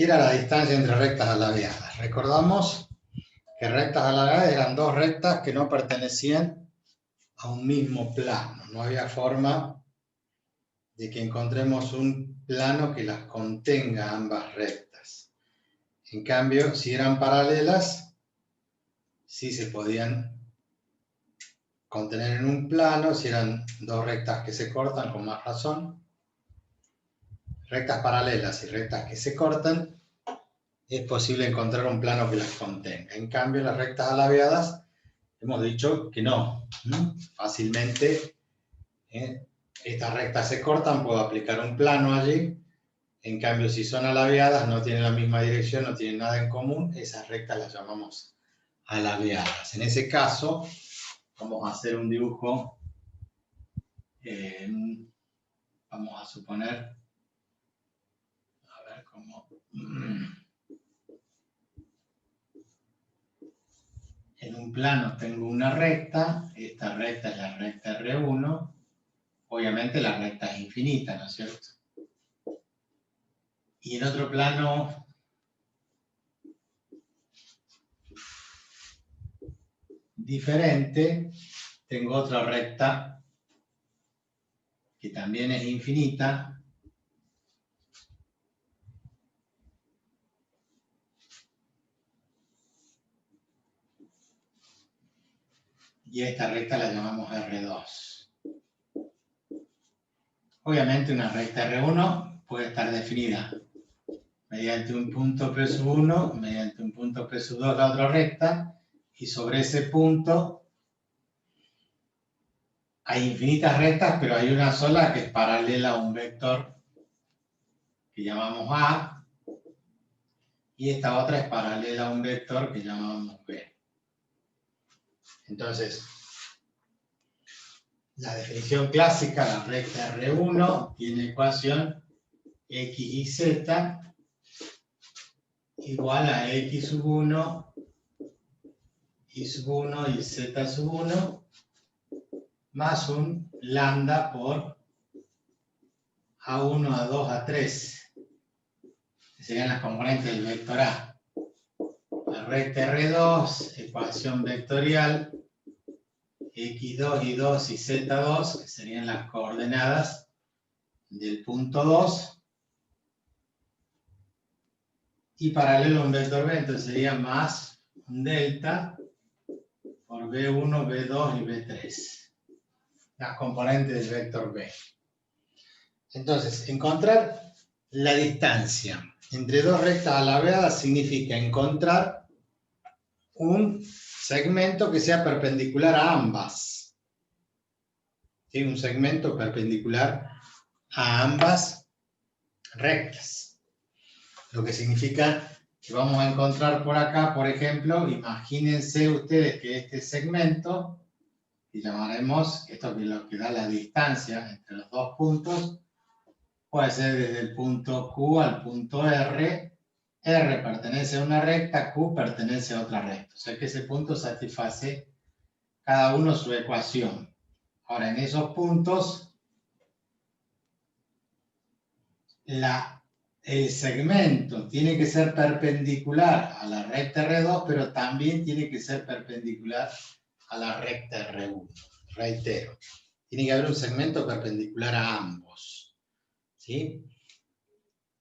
¿Qué era la distancia entre rectas alabeadas? Recordamos que rectas alabeadas eran dos rectas que no pertenecían a un mismo plano. No había forma de que encontremos un plano que las contenga ambas rectas. En cambio, si eran paralelas, sí se podían contener en un plano. Si eran dos rectas que se cortan, con más razón. Rectas paralelas y rectas que se cortan, es posible encontrar un plano que las contenga. En cambio, las rectas alabeadas, hemos dicho que no. Fácilmente, estas rectas se cortan, puedo aplicar un plano allí. En cambio, si son alabeadas, no tienen la misma dirección, no tienen nada en común, esas rectas las llamamos alabeadas. En ese caso, vamos a hacer un dibujo, vamos a suponer, a ver cómo... En un plano tengo una recta, esta recta es la recta R1, obviamente la recta es infinita, ¿no es cierto? Y en otro plano diferente, tengo otra recta que también es infinita. Y a esta recta la llamamos R2. Obviamente una recta R1 puede estar definida mediante un punto P1, mediante un punto P2 la otra recta, y sobre ese punto hay infinitas rectas, pero hay una sola que es paralela a un vector que llamamos A, y esta otra es paralela a un vector que llamamos B. Entonces, la definición clásica, la recta R1 tiene ecuación X y Z igual a X sub 1, Y sub 1 y Z sub 1 más un lambda por A1, A2, A3, que serían las componentes del vector A. La recta R2, ecuación vectorial, X2, Y2 y Z2, que serían las coordenadas del punto 2, y paralelo a un vector B, entonces sería más un delta por B1, B2 y B3, las componentes del vector B. Entonces, encontrar la distancia entre dos rectas alabeadas significa encontrar un segmento que sea perpendicular a ambas. ¿Sí? Un segmento perpendicular a ambas rectas. Lo que significa que vamos a encontrar por acá, por ejemplo, imagínense ustedes que este segmento, que llamaremos, esto que es lo que da la distancia entre los dos puntos, puede ser desde el punto Q al punto R. R pertenece a una recta, Q pertenece a otra recta. O sea que ese punto satisface cada uno su ecuación. Ahora, en esos puntos, el segmento tiene que ser perpendicular a la recta R2, pero también tiene que ser perpendicular a la recta R1. Reitero, tiene que haber un segmento perpendicular a ambos. ¿Sí?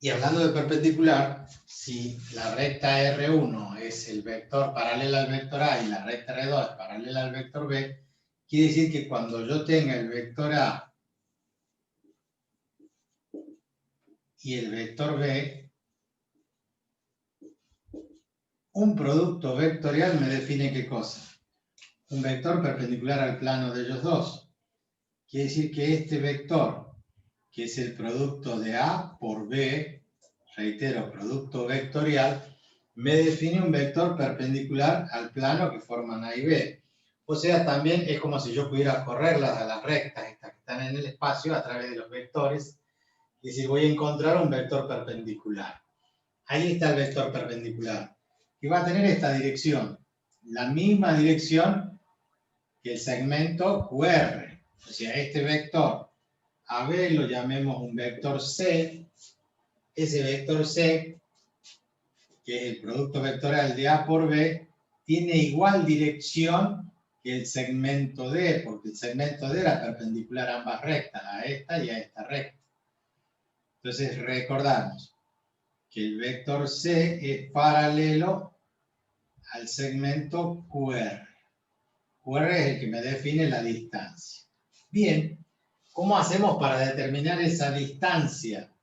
Y hablando de perpendicular, si la recta R1 es el vector paralelo al vector A y la recta R2 es paralela al vector B, quiere decir que cuando yo tenga el vector A y el vector B, un producto vectorial me define ¿qué cosa? Un vector perpendicular al plano de ellos dos. Quiere decir que este vector, que es el producto de A por B, reitero, producto vectorial, me define un vector perpendicular al plano que forman A y B. O sea, también es como si yo pudiera correrlas a las rectas estas que están en el espacio a través de los vectores. Es decir, voy a encontrar un vector perpendicular. Ahí está el vector perpendicular, que va a tener esta dirección, la misma dirección que el segmento QR. O sea, este vector AB lo llamemos un vector C. Ese vector C que es el producto vectorial de A por B, tiene igual dirección que el segmento D, porque el segmento D era perpendicular a ambas rectas, a esta y a esta recta. Entonces recordamos que el vector C es paralelo al segmento QR. QR es el que me define la distancia. Bien, ¿cómo hacemos para determinar esa distancia?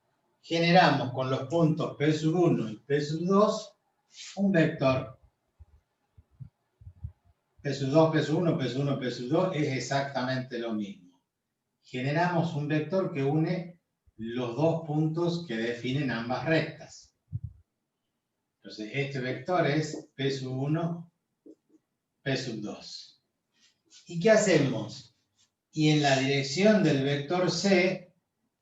Generamos con los puntos P sub 1 y P sub 2 un vector. P sub 2, P sub 1, P sub 1, P sub 2 es exactamente lo mismo. Generamos un vector que une los dos puntos que definen ambas rectas. Entonces, este vector es P sub 1, P sub 2. ¿Y qué hacemos? Y en la dirección del vector C,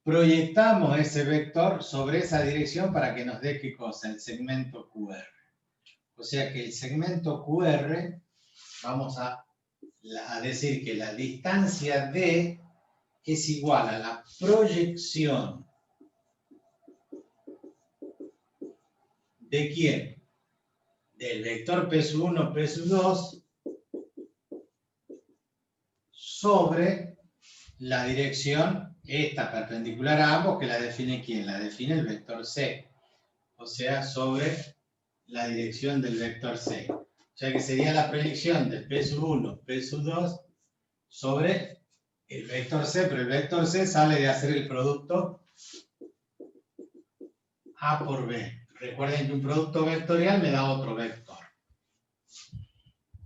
proyectamos ese vector sobre esa dirección para que nos dé ¿qué cosa? El segmento QR. O sea que el segmento QR, vamos a decir que la distancia D es igual a la proyección ¿de quién? Del vector P sub 1, P sub 2 sobre la dirección esta perpendicular a ambos, que la define ¿quién? La define el vector C. O sea, sobre la dirección del vector C. O sea que sería la proyección de P sub 1, P sub 2 sobre el vector C, pero el vector C sale de hacer el producto A por B. Recuerden que un producto vectorial me da otro vector.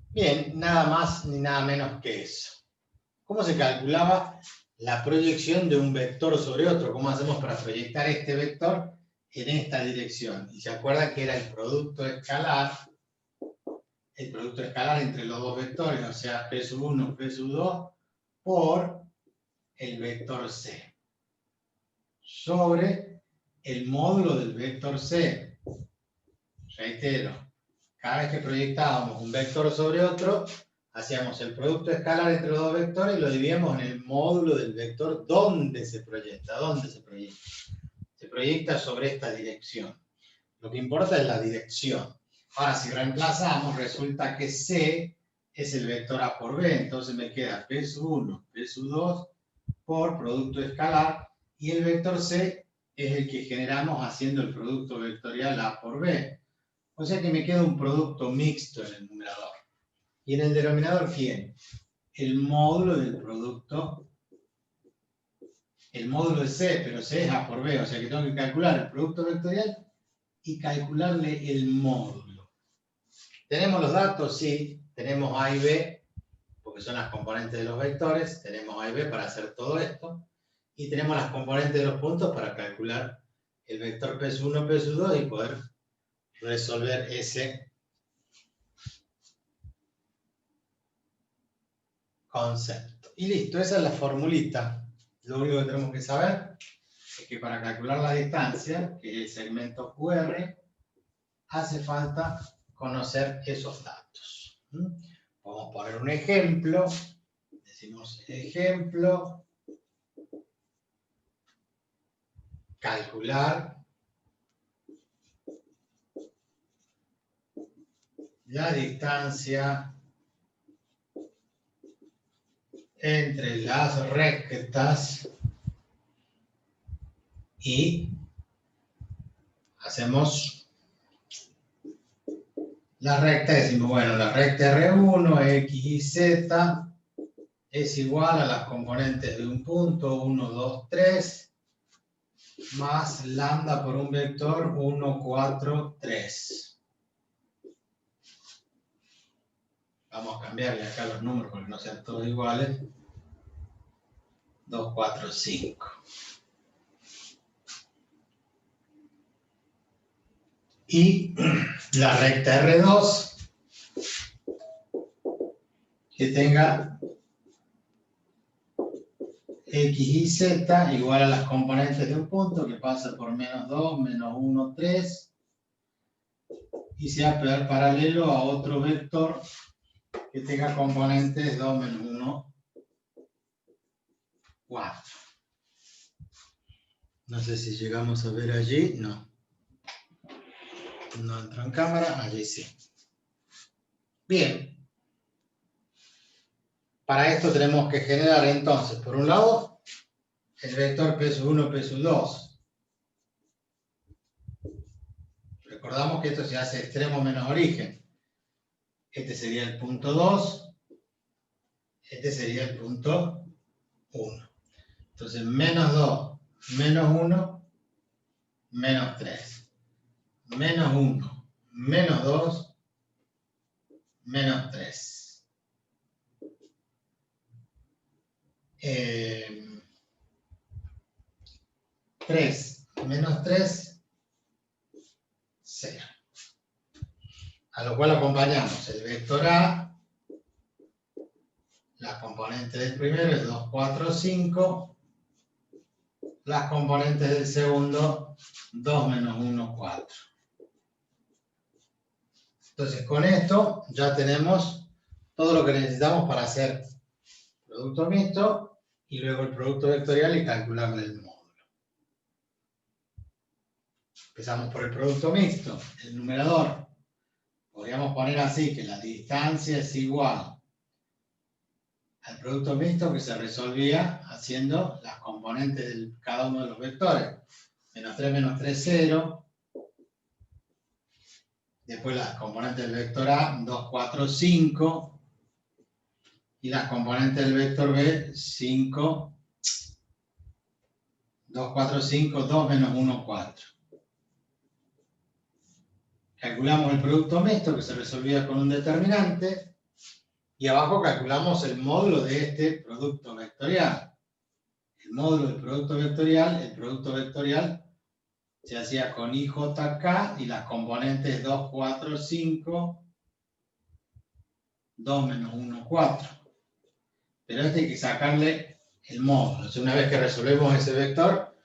Bien, nada más ni nada menos que eso. ¿Cómo se calculaba la proyección de un vector sobre otro? ¿Cómo hacemos para proyectar este vector en esta dirección? Y se acuerdan que era el producto escalar entre los dos vectores, o sea, P sub 1, P sub 2, por el vector C, sobre el módulo del vector C. Reitero, cada vez que proyectábamos un vector sobre otro, hacíamos el producto escalar entre los dos vectores y lo dividíamos en el módulo del vector donde se proyecta. ¿Dónde se proyecta? Se proyecta sobre esta dirección. Lo que importa es la dirección. Ahora, si reemplazamos, resulta que C es el vector A por B, entonces me queda P sub 1, P sub 2 por producto escalar, y el vector C es el que generamos haciendo el producto vectorial A por B. O sea que me queda un producto mixto en el numerador. ¿Y en el denominador quién? El módulo del producto. El módulo es C, pero C es A por B. O sea que tengo que calcular el producto vectorial y calcularle el módulo. ¿Tenemos los datos? Sí. Tenemos A y B, porque son las componentes de los vectores. Tenemos A y B para hacer todo esto. Y tenemos las componentes de los puntos para calcular el vector P sub 1, P sub 2 y poder resolver ese concepto. Y listo, esa es la formulita. Lo único que tenemos que saber es que para calcular la distancia, que es el segmento QR, hace falta conocer esos datos. Vamos a poner un ejemplo. Decimos ejemplo, calcular la distancia entre las rectas y hacemos la recta, decimos, bueno, la recta R1, X y Z es igual a las componentes de un punto, 1, 2, 3, más lambda por un vector, 1, 4, 3. Vamos a cambiarle acá los números porque no sean todos iguales. 2, 4, 5. Y la recta R2 que tenga X y Z igual a las componentes de un punto que pasa por menos 2, menos 1, 3 y sea paralelo a otro vector que tenga componentes 2, menos 1, 4. No sé si llegamos a ver allí, no. No entró en cámara, allí sí. Bien. Para esto tenemos que generar entonces, por un lado, el vector P sub 1, P sub 2. Recordamos que esto se hace extremo menos origen. Este sería el punto 2. Este sería el punto 1. Entonces, menos 2, menos 1, menos 3. Menos 1, menos 2, menos 3. 3 menos 3, 0. A lo cual acompañamos el vector A, la componente del primero es 2, 4, 5, las componentes del segundo, 2 menos 1, 4. Entonces, con esto ya tenemos todo lo que necesitamos para hacer producto mixto y luego el producto vectorial y calcularle el módulo. Empezamos por el producto mixto, el numerador. Podríamos poner así, que la distancia es igual al producto mixto que se resolvía haciendo las componentes de cada uno de los vectores. Menos 3, 0. Después las componentes del vector A, 2, 4, 5. Y las componentes del vector B, 5, 2, 4, 5, 2 menos 1, 4. Calculamos el producto mixto que se resolvía con un determinante. Y abajo calculamos el módulo de este producto vectorial. El módulo del producto vectorial se hacía con IJK y las componentes 2, 4, 5, 2 menos 1, 4. Pero este hay que sacarle el módulo. Entonces, una vez que resolvemos ese vector,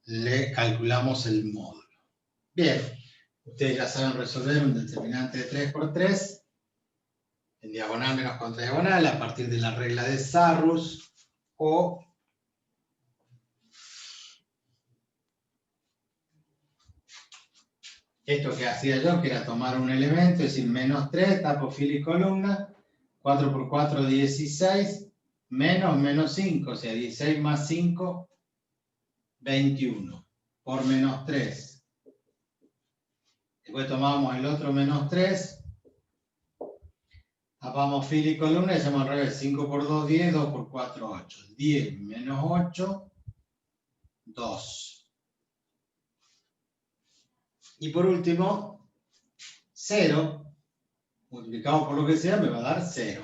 le calculamos el módulo. Bien, ustedes ya saben resolver un determinante de 3 por 3, en diagonal menos contra diagonal, a partir de la regla de Sarrus, o esto que hacía yo, que era tomar un elemento, es decir, menos 3, tapo fila y columna, 4 por 4, 16, menos 5, o sea, 16 más 5, 21, por menos 3. Después tomamos el otro menos 3, tapamos fila y columna y hacemos al revés, 5 por 2, 10, 2 por 4, 8. 10 menos 8, 2. Y por último, 0, multiplicado por lo que sea, me va a dar 0.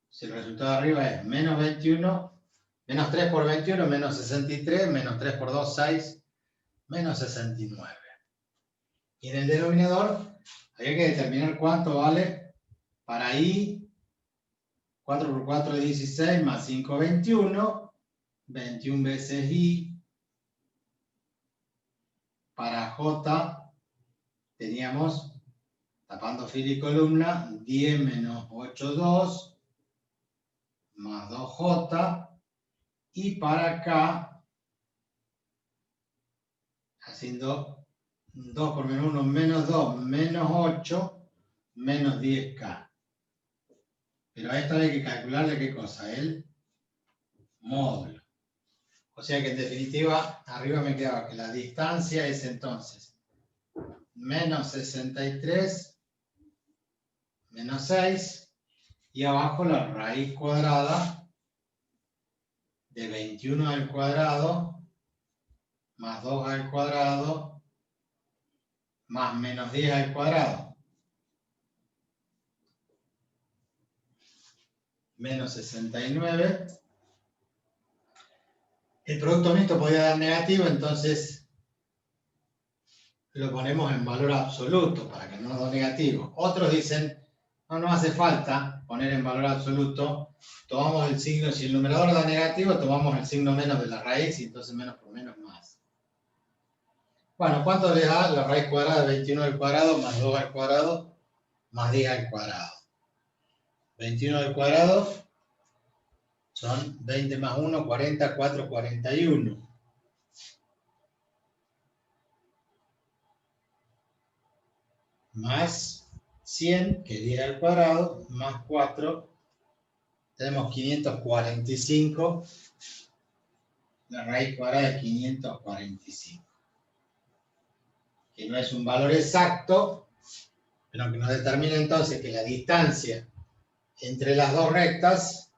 Si el resultado de arriba es menos 21, menos 3 por 21, menos 63, menos 3 por 2, 6, menos 69. Y en el denominador, había que determinar cuánto vale para I, 4 por 4 es 16, más 5, 21, 21 veces I. Para J, teníamos, tapando fila y columna, 10 menos 8, 2, más 2J. Y para K, haciendo 2 por menos 1, menos 2, menos 8, menos 10K. Pero a esto hay que calcularle qué cosa, el módulo. O sea que en definitiva, arriba me quedaba que la distancia es entonces menos 63, menos 6, y abajo la raíz cuadrada de 21 al cuadrado, más 2 al cuadrado, más menos 10 al cuadrado. Menos 69. El producto mixto podía dar negativo, entonces lo ponemos en valor absoluto para que no nos dé negativo. Otros dicen, no hace falta poner en valor absoluto, tomamos el signo, si el numerador da negativo, tomamos el signo menos de la raíz y entonces menos por menos más. Bueno, ¿cuánto le da la raíz cuadrada de 21 al cuadrado más 2 al cuadrado más 10 al cuadrado? 21 al cuadrado son 20 más 1, 40, 4, 41. más 100, que es 10 al cuadrado, más 4, tenemos 545, la raíz cuadrada de 545, que no es un valor exacto, pero que nos determina entonces que la distancia entre las dos rectas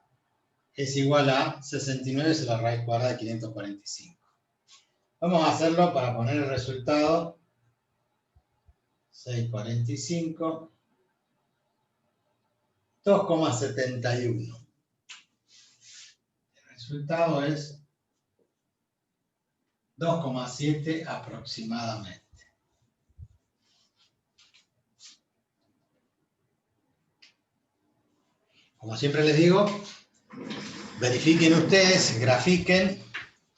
es igual a 69 es la raíz cuadrada de 545. Vamos a hacerlo para poner el resultado. 645, 2,71. El resultado es 2,7 aproximadamente. Como siempre les digo, verifiquen ustedes, grafiquen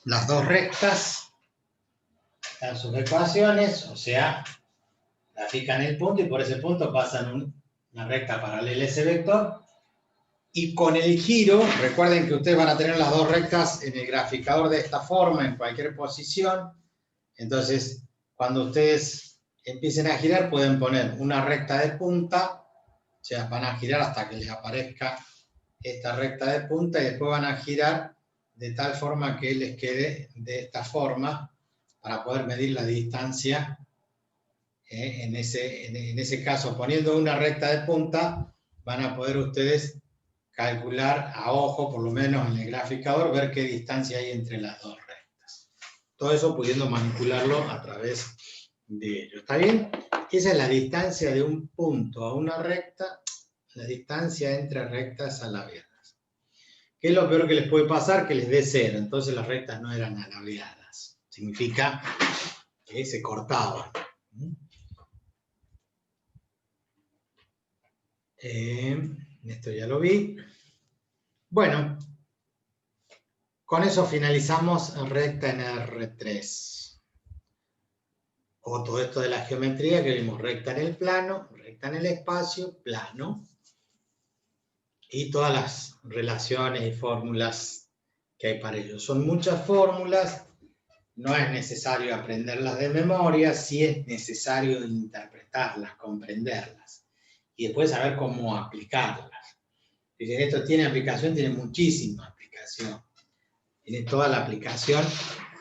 las dos rectas en sus ecuaciones, o sea, grafican el punto y por ese punto pasan una recta paralela a ese vector. Y con el giro, recuerden que ustedes van a tener las dos rectas en el graficador de esta forma, en cualquier posición. Entonces, cuando ustedes empiecen a girar, pueden poner una recta de punta, o sea, van a girar hasta que les aparezca esta recta de punta y después van a girar de tal forma que les quede de esta forma para poder medir la distancia. En ese caso, poniendo una recta de punta, van a poder ustedes calcular a ojo, por lo menos en el graficador, ver qué distancia hay entre las dos rectas. Todo eso pudiendo manipularlo a través de ello. ¿Está bien? Esa es la distancia de un punto a una recta, la distancia entre rectas alabeadas. ¿Qué es lo peor que les puede pasar? Que les dé 0. Entonces las rectas no eran alabeadas. Significa que se cortaban. Esto ya lo vi. Bueno, con eso finalizamos recta en R3. O todo esto de la geometría que vimos, recta en el plano, recta en el espacio, plano. Y todas las relaciones y fórmulas que hay para ello. Son muchas fórmulas, no es necesario aprenderlas de memoria, sí es necesario interpretarlas, comprenderlas. Y después saber cómo aplicarlas. Dicen, esto tiene aplicación, tiene muchísima aplicación. Tiene toda la aplicación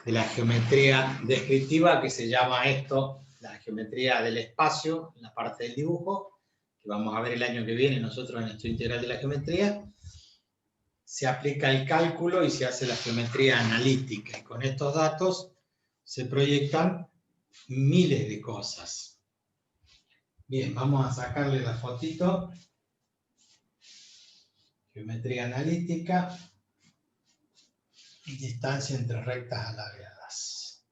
de la geometría descriptiva, que se llama esto la geometría del espacio, en la parte del dibujo, que vamos a ver el año que viene nosotros en el estudio integral de la geometría. Se aplica el cálculo y se hace la geometría analítica. Y con estos datos se proyectan miles de cosas. Bien, vamos a sacarle la fotito. Geometría analítica y distancia entre rectas alabeadas.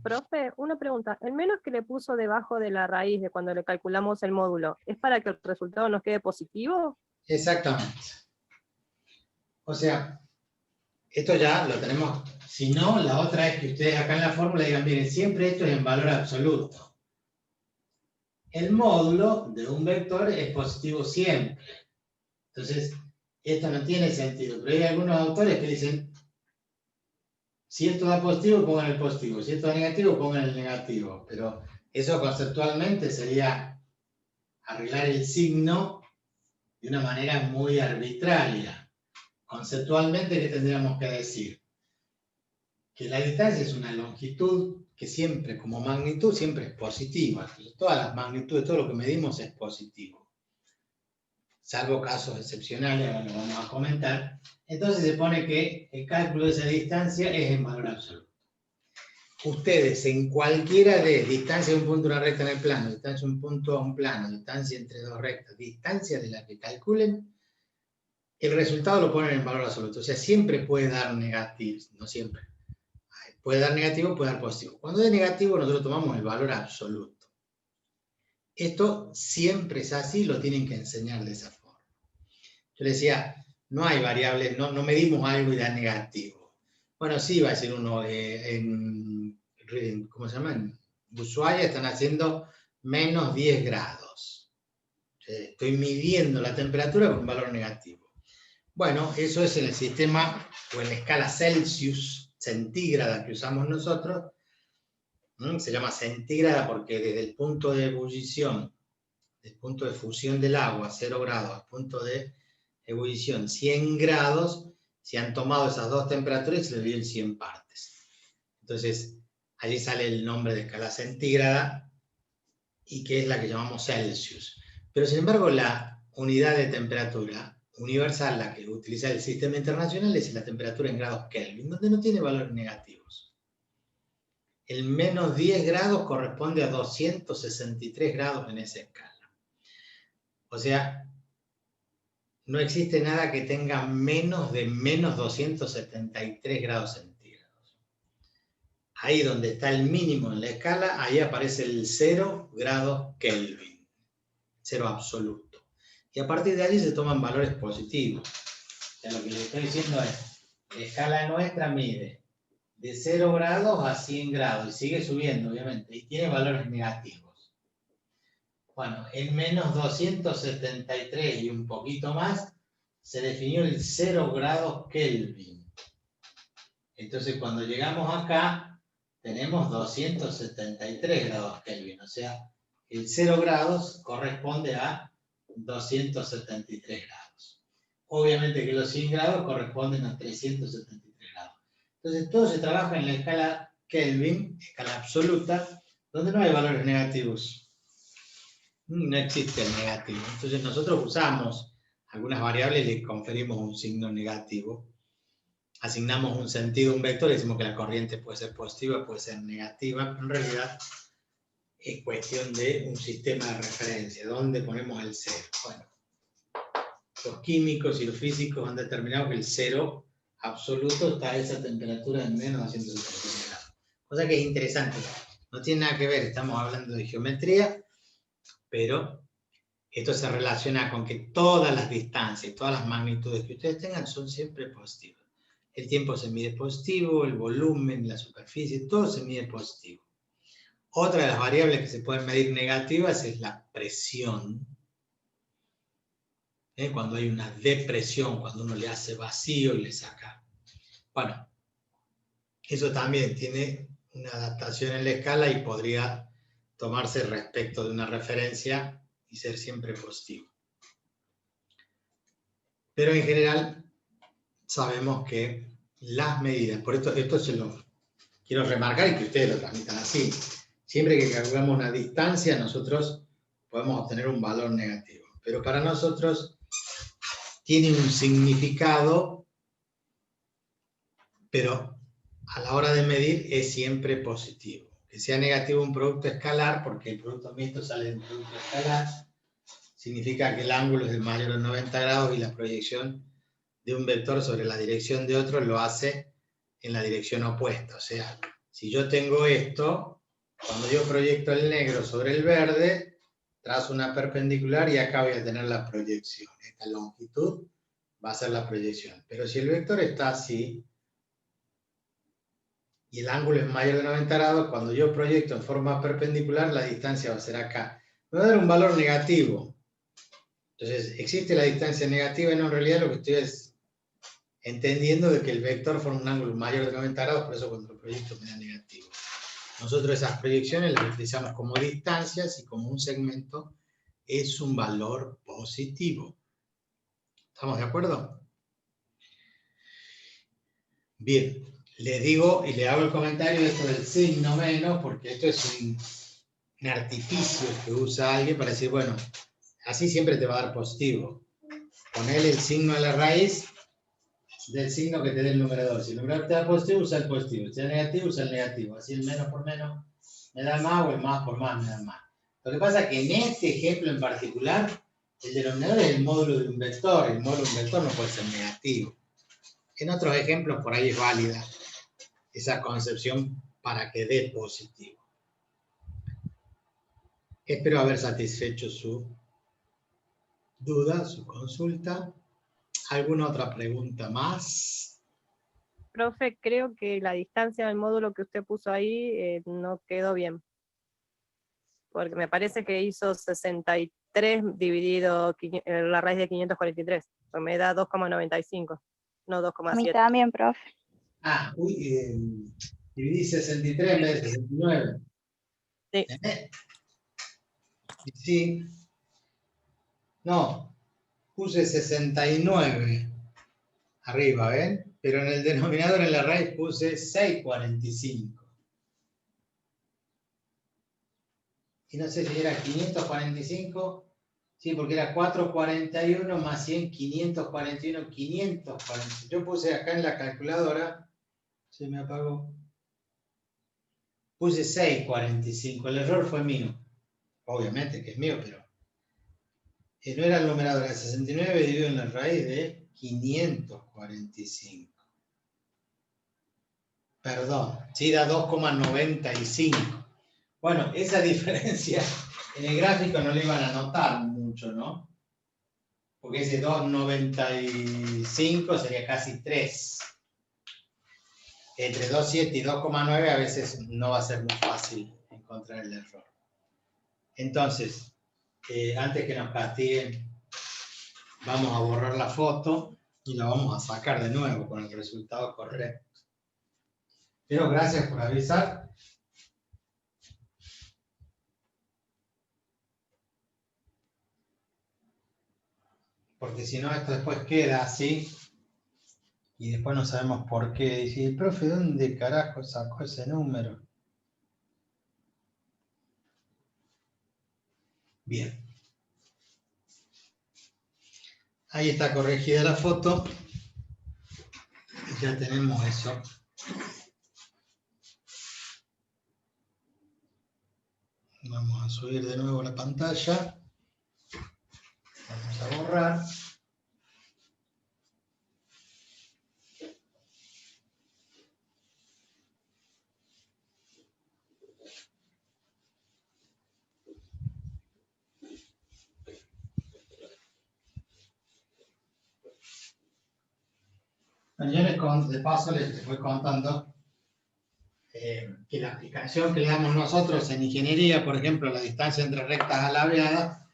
Profe, una pregunta. ¿El menos que le puso debajo de la raíz de cuando le calculamos el módulo es para que el resultado nos quede positivo? Exactamente. O sea, esto ya lo tenemos. Si no, la otra es que ustedes acá en la fórmula digan, miren, siempre esto es en valor absoluto. El módulo de un vector es positivo siempre. Entonces, esto no tiene sentido. Pero hay algunos autores que dicen, si esto da positivo, pongan el positivo. Si esto da negativo, pongan el negativo. Pero eso conceptualmente sería arreglar el signo de una manera muy arbitraria. Conceptualmente, ¿qué tendríamos que decir? Que la distancia es una longitud que siempre, como magnitud, siempre es positiva. Entonces, todas las magnitudes, todo lo que medimos es positivo. Salvo casos excepcionales, ahora lo vamos a comentar. Entonces se pone que el cálculo de esa distancia es en valor absoluto. Ustedes en cualquiera de distancia de un punto a una recta en el plano, distancia de un punto a un plano, distancia entre dos rectas, distancia de la que calculen, el resultado lo ponen en valor absoluto. O sea, siempre puede dar negativo, no siempre. Puede dar negativo, puede dar positivo. Cuando es negativo, nosotros tomamos el valor absoluto. Esto siempre es así, lo tienen que enseñar de esa forma. Yo les decía, no hay variables, no medimos algo y da negativo. Bueno, sí, va a decir uno, ¿cómo se llama? En Ushuaia están haciendo menos 10 grados. Estoy midiendo la temperatura con un valor negativo. Bueno, eso es en el sistema o en la escala Celsius, centígrada que usamos nosotros. Se llama centígrada porque desde el punto de ebullición, del punto de fusión del agua, 0 grados, al punto de ebullición, 100 grados, se han tomado esas dos temperaturas y se le dio en 100 partes. Entonces, allí sale el nombre de escala centígrada y que es la que llamamos Celsius. Pero sin embargo, la unidad de temperatura universal, la que utiliza el sistema internacional, es la temperatura en grados Kelvin, donde no tiene valores negativos. El menos 10 grados corresponde a 263 grados en esa escala. O sea, no existe nada que tenga menos de menos 273 grados centígrados. Ahí donde está el mínimo en la escala, ahí aparece el 0 grados Kelvin, 0 absoluto. Y a partir de allí se toman valores positivos. O sea, lo que les estoy diciendo es, la escala nuestra mide de 0 grados a 100 grados y sigue subiendo, obviamente, y tiene valores negativos. Bueno, en menos 273 y un poquito más, se definió el 0 grados Kelvin. Entonces, cuando llegamos acá, tenemos 273 grados Kelvin, o sea, el 0 grados corresponde a 273 grados. Obviamente que los 100 grados corresponden a 373 grados. Entonces, todo se trabaja en la escala Kelvin, escala absoluta, donde no hay valores negativos. No existe el negativo. Entonces, nosotros usamos algunas variables y le conferimos un signo negativo. Asignamos un sentido a un vector y decimos que la corriente puede ser positiva, puede ser negativa, pero en realidad es cuestión de un sistema de referencia, donde ponemos el cero. Bueno, los químicos y los físicos han determinado que el cero absoluto está a esa temperatura de menos 273 grados. Cosa que es interesante. No tiene nada que ver, estamos hablando de geometría, pero esto se relaciona con que todas las distancias, todas las magnitudes que ustedes tengan son siempre positivas. El tiempo se mide positivo, el volumen, la superficie, todo se mide positivo. Otra de las variables que se pueden medir negativas es la presión. Cuando hay una depresión, cuando uno le hace vacío y le saca. Bueno, eso también tiene una adaptación en la escala y podría tomarse respecto de una referencia y ser siempre positivo. Pero en general sabemos que las medidas, por esto se lo quiero remarcar y que ustedes lo transmitan así. Siempre que calculamos una distancia, nosotros podemos obtener un valor negativo. Pero para nosotros tiene un significado, pero a la hora de medir es siempre positivo. Que sea negativo un producto escalar, porque el producto mixto sale de un producto escalar, significa que el ángulo es de mayor a 90 grados y la proyección de un vector sobre la dirección de otro lo hace en la dirección opuesta. O sea, si yo tengo esto, cuando yo proyecto el negro sobre el verde, trazo una perpendicular y acá voy a tener la proyección. Esta longitud va a ser la proyección. Pero si el vector está así, y el ángulo es mayor de 90 grados, cuando yo proyecto en forma perpendicular, la distancia va a ser acá. Me va a dar un valor negativo. Entonces, existe la distancia negativa y no, en realidad lo que estoy es entendiendo de que el vector forma un ángulo mayor de 90 grados, por eso cuando lo proyecto me da negativo. Nosotros esas proyecciones las utilizamos como distancias y como un segmento es un valor positivo. ¿Estamos de acuerdo? Bien, les digo y le hago el comentario de esto del signo menos, porque esto es un artificio que usa alguien para decir, bueno, así siempre te va a dar positivo. Ponele el signo a la raíz del signo que te dé el numerador. Si el numerador te da positivo, usa el positivo. Si te da negativo, usa el negativo. Así el menos por menos me da más o el más por más me da más. Lo que pasa es que en este ejemplo en particular, el denominador es el módulo de un vector. El módulo de un vector no puede ser negativo. En otros ejemplos por ahí es válida esa concepción para que dé positivo. Espero haber satisfecho su duda, su consulta. ¿Alguna otra pregunta más? Profe, creo que la distancia del módulo que usted puso ahí no quedó bien. Porque me parece que hizo 63 3 dividido la raíz de 543, pues me da 2,95, no A mí 2,7. también, profe. Ah, dividí 63 en vez de 69. Sí. Y sí. No, puse 69 arriba, ¿ven? Pero en el denominador, en la raíz, puse 645. Y no sé si era 545. Sí, porque era 441 más 100, 541, 540. Yo puse acá en la calculadora, se me apagó. Puse 645, el error fue mío. Obviamente que es mío, pero no era el numerador, era 69 dividido en la raíz de 545. Perdón, sí da 2,95. Bueno, esa diferencia en el gráfico no le iban a notar mucho, ¿no? Porque ese 2,95 sería casi 3. Entre 2,7 y 2,9 a veces no va a ser muy fácil encontrar el error. Entonces, antes que nos castiguen, vamos a borrar la foto y la vamos a sacar de nuevo con el resultado correcto. Pero gracias por avisar. Porque si no, esto después queda así. Y después no sabemos por qué. Dice, el profe, ¿dónde carajo sacó ese número? Bien. Ahí está corregida la foto. Y ya tenemos eso. Vamos a subir de nuevo la pantalla. Vamos a borrar. Yo de paso les voy contando que la aplicación que le damos nosotros en ingeniería, por ejemplo, la distancia entre rectas alabeadas,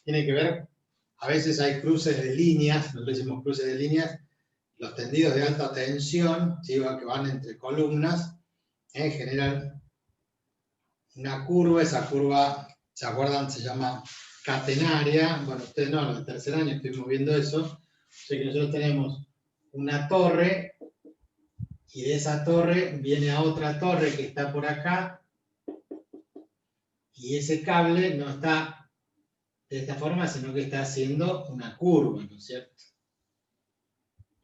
tiene que ver, a veces hay cruces de líneas, nosotros decimos cruces de líneas, los tendidos de alta tensión, ¿sí? Que van entre columnas, generan una curva, esa curva, ¿se acuerdan? Se llama catenaria. Bueno, ustedes no, en el tercer año estuvimos viendo eso. O sea que nosotros tenemos una torre, y de esa torre viene a otra torre que está por acá, y ese cable no está de esta forma, sino que está haciendo una curva, ¿no es cierto?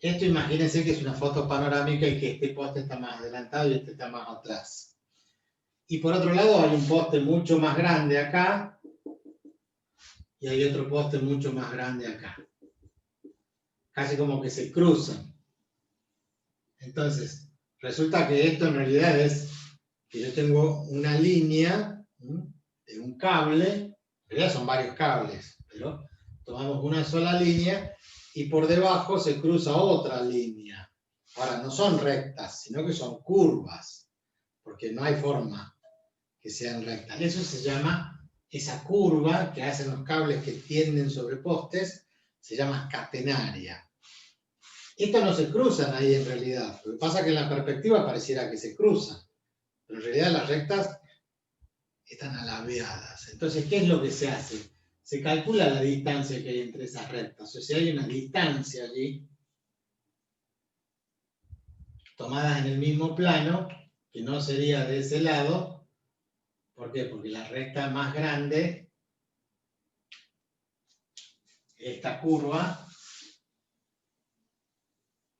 Esto imagínense que es una foto panorámica y que este poste está más adelantado y este está más atrás. Y por otro lado hay un poste mucho más grande acá, y hay otro poste mucho más grande acá. Casi como que se cruzan. Entonces, resulta que esto en realidad es que yo tengo una línea de un cable, en realidad son varios cables, pero tomamos una sola línea y por debajo se cruza otra línea. Ahora, no son rectas, sino que son curvas, porque no hay forma que sean rectas. Eso se llama, esa curva que hacen los cables que tienden sobre postes, se llama catenaria. Estos no se cruzan ahí en realidad. Lo que pasa es que en la perspectiva pareciera que se cruzan, pero en realidad las rectas están alabeadas. Entonces, ¿qué es lo que se hace? Se calcula la distancia que hay entre esas rectas. O sea, si hay una distancia allí, tomadas en el mismo plano, que no sería de ese lado. ¿Por qué? Porque la recta más grande, esta curva,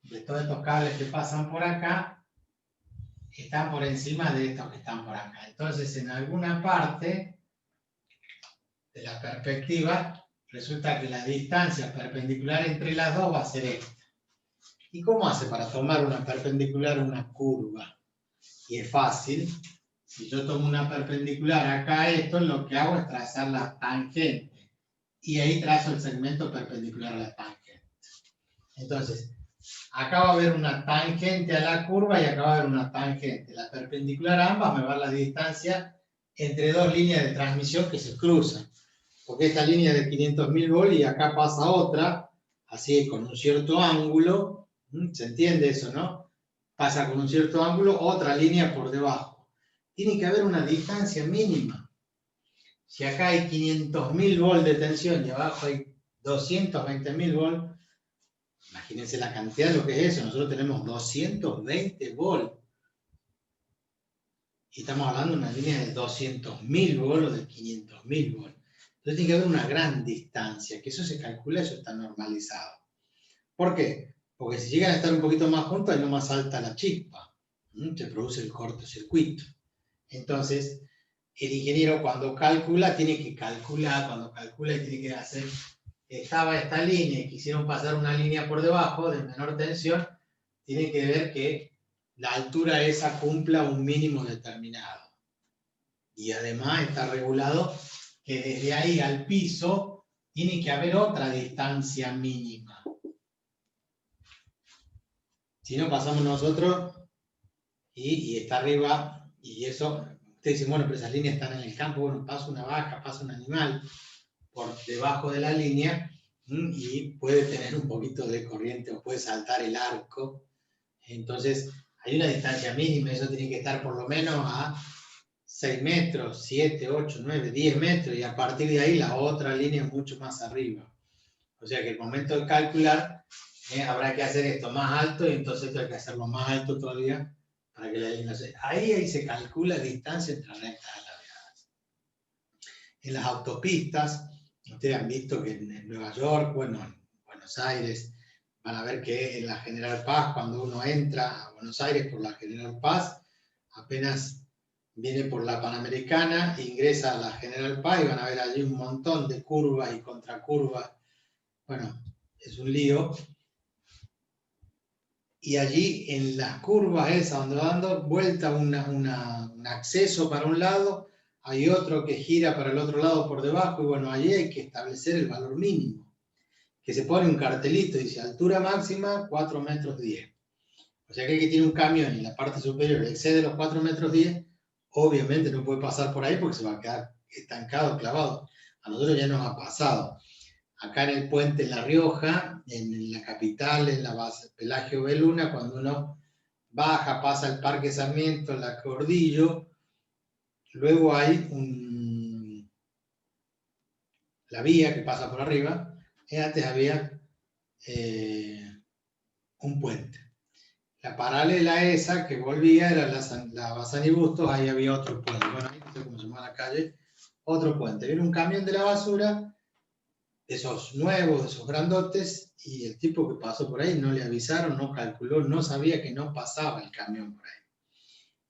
de todos estos cables que pasan por acá, están por encima de estos que están por acá. Entonces, en alguna parte de la perspectiva, resulta que la distancia perpendicular entre las dos va a ser esta. ¿Y cómo hace para tomar una perpendicular una curva? Y es fácil. Si yo tomo una perpendicular acá a esto, lo que hago es trazar la tangente. Y ahí trazo el segmento perpendicular a la tangente. Entonces, acá va a haber una tangente a la curva y acá va a haber una tangente. La perpendicular a ambas me va a dar la distancia entre dos líneas de transmisión que se cruzan. porque esta línea es de 500.000 volt y acá pasa otra, así con un cierto ángulo, ¿se entiende eso, no? Pasa con un cierto ángulo, otra línea por debajo. Tiene que haber una distancia mínima. Si acá hay 500.000 volt de tensión y abajo hay 220.000 volt, imagínense la cantidad de lo que es eso. Nosotros tenemos 220 volt. Y estamos hablando de una línea de 200.000 volt o de 500.000 volt. Entonces tiene que haber una gran distancia, que eso se calcula, eso está normalizado. ¿Por qué? Porque si llegan a estar un poquito más juntos, ahí no más salta la chispa. Se produce el cortocircuito. Entonces, el ingeniero cuando calcula, tiene que calcular, cuando calcula y tiene que hacer, estaba esta línea y quisieron pasar una línea por debajo de menor tensión, tiene que ver que la altura esa cumpla un mínimo determinado. Y además está regulado que desde ahí al piso tiene que haber otra distancia mínima. Si no, pasamos nosotros y está arriba, y eso, ustedes dicen, bueno, pero esas líneas están en el campo, bueno, pasa una vaca, pasa un animal por debajo de la línea y puede tener un poquito de corriente o puede saltar el arco. Entonces, hay una distancia mínima, eso tiene que estar por lo menos a 6 metros, 7, 8, 9, 10 metros, y a partir de ahí la otra línea mucho más arriba. O sea que el momento de calcular habrá que hacer esto más alto y entonces esto hay que hacerlo más alto todavía para que la línea se... Ahí se calcula la distancia entre rectas alargadas. En las autopistas, ustedes han visto que en Nueva York, bueno, en Buenos Aires, van a ver que en la General Paz, cuando uno entra a Buenos Aires por la General Paz, apenas viene por la Panamericana, ingresa a la General Paz y van a ver allí un montón de curvas y contracurvas. Bueno, es un lío. Y allí en las curvas esas, donde va dando vuelta un acceso para un lado, hay otro que gira para el otro lado por debajo, y bueno, allí hay que establecer el valor mínimo, que se pone un cartelito, dice altura máxima 4 metros 10. O sea que el que tiene un camión y la parte superior excede los 4 metros 10, obviamente no puede pasar por ahí porque se va a quedar estancado, clavado. A nosotros ya nos ha pasado. Acá en el puente en La Rioja, en la capital, en la base Pelagio Beluna, cuando uno baja, pasa el Parque Sarmiento, la Cordillo, luego hay la vía que pasa por arriba, y antes había un puente. La paralela a esa que volvía era la Bazán y Bustos, ahí había otro puente. Bueno, ahí no sé cómo se llama la calle, otro puente. Viene un camión de la basura, de esos nuevos, de esos grandotes, y el tipo que pasó por ahí no le avisaron, no calculó, no sabía que no pasaba el camión por ahí.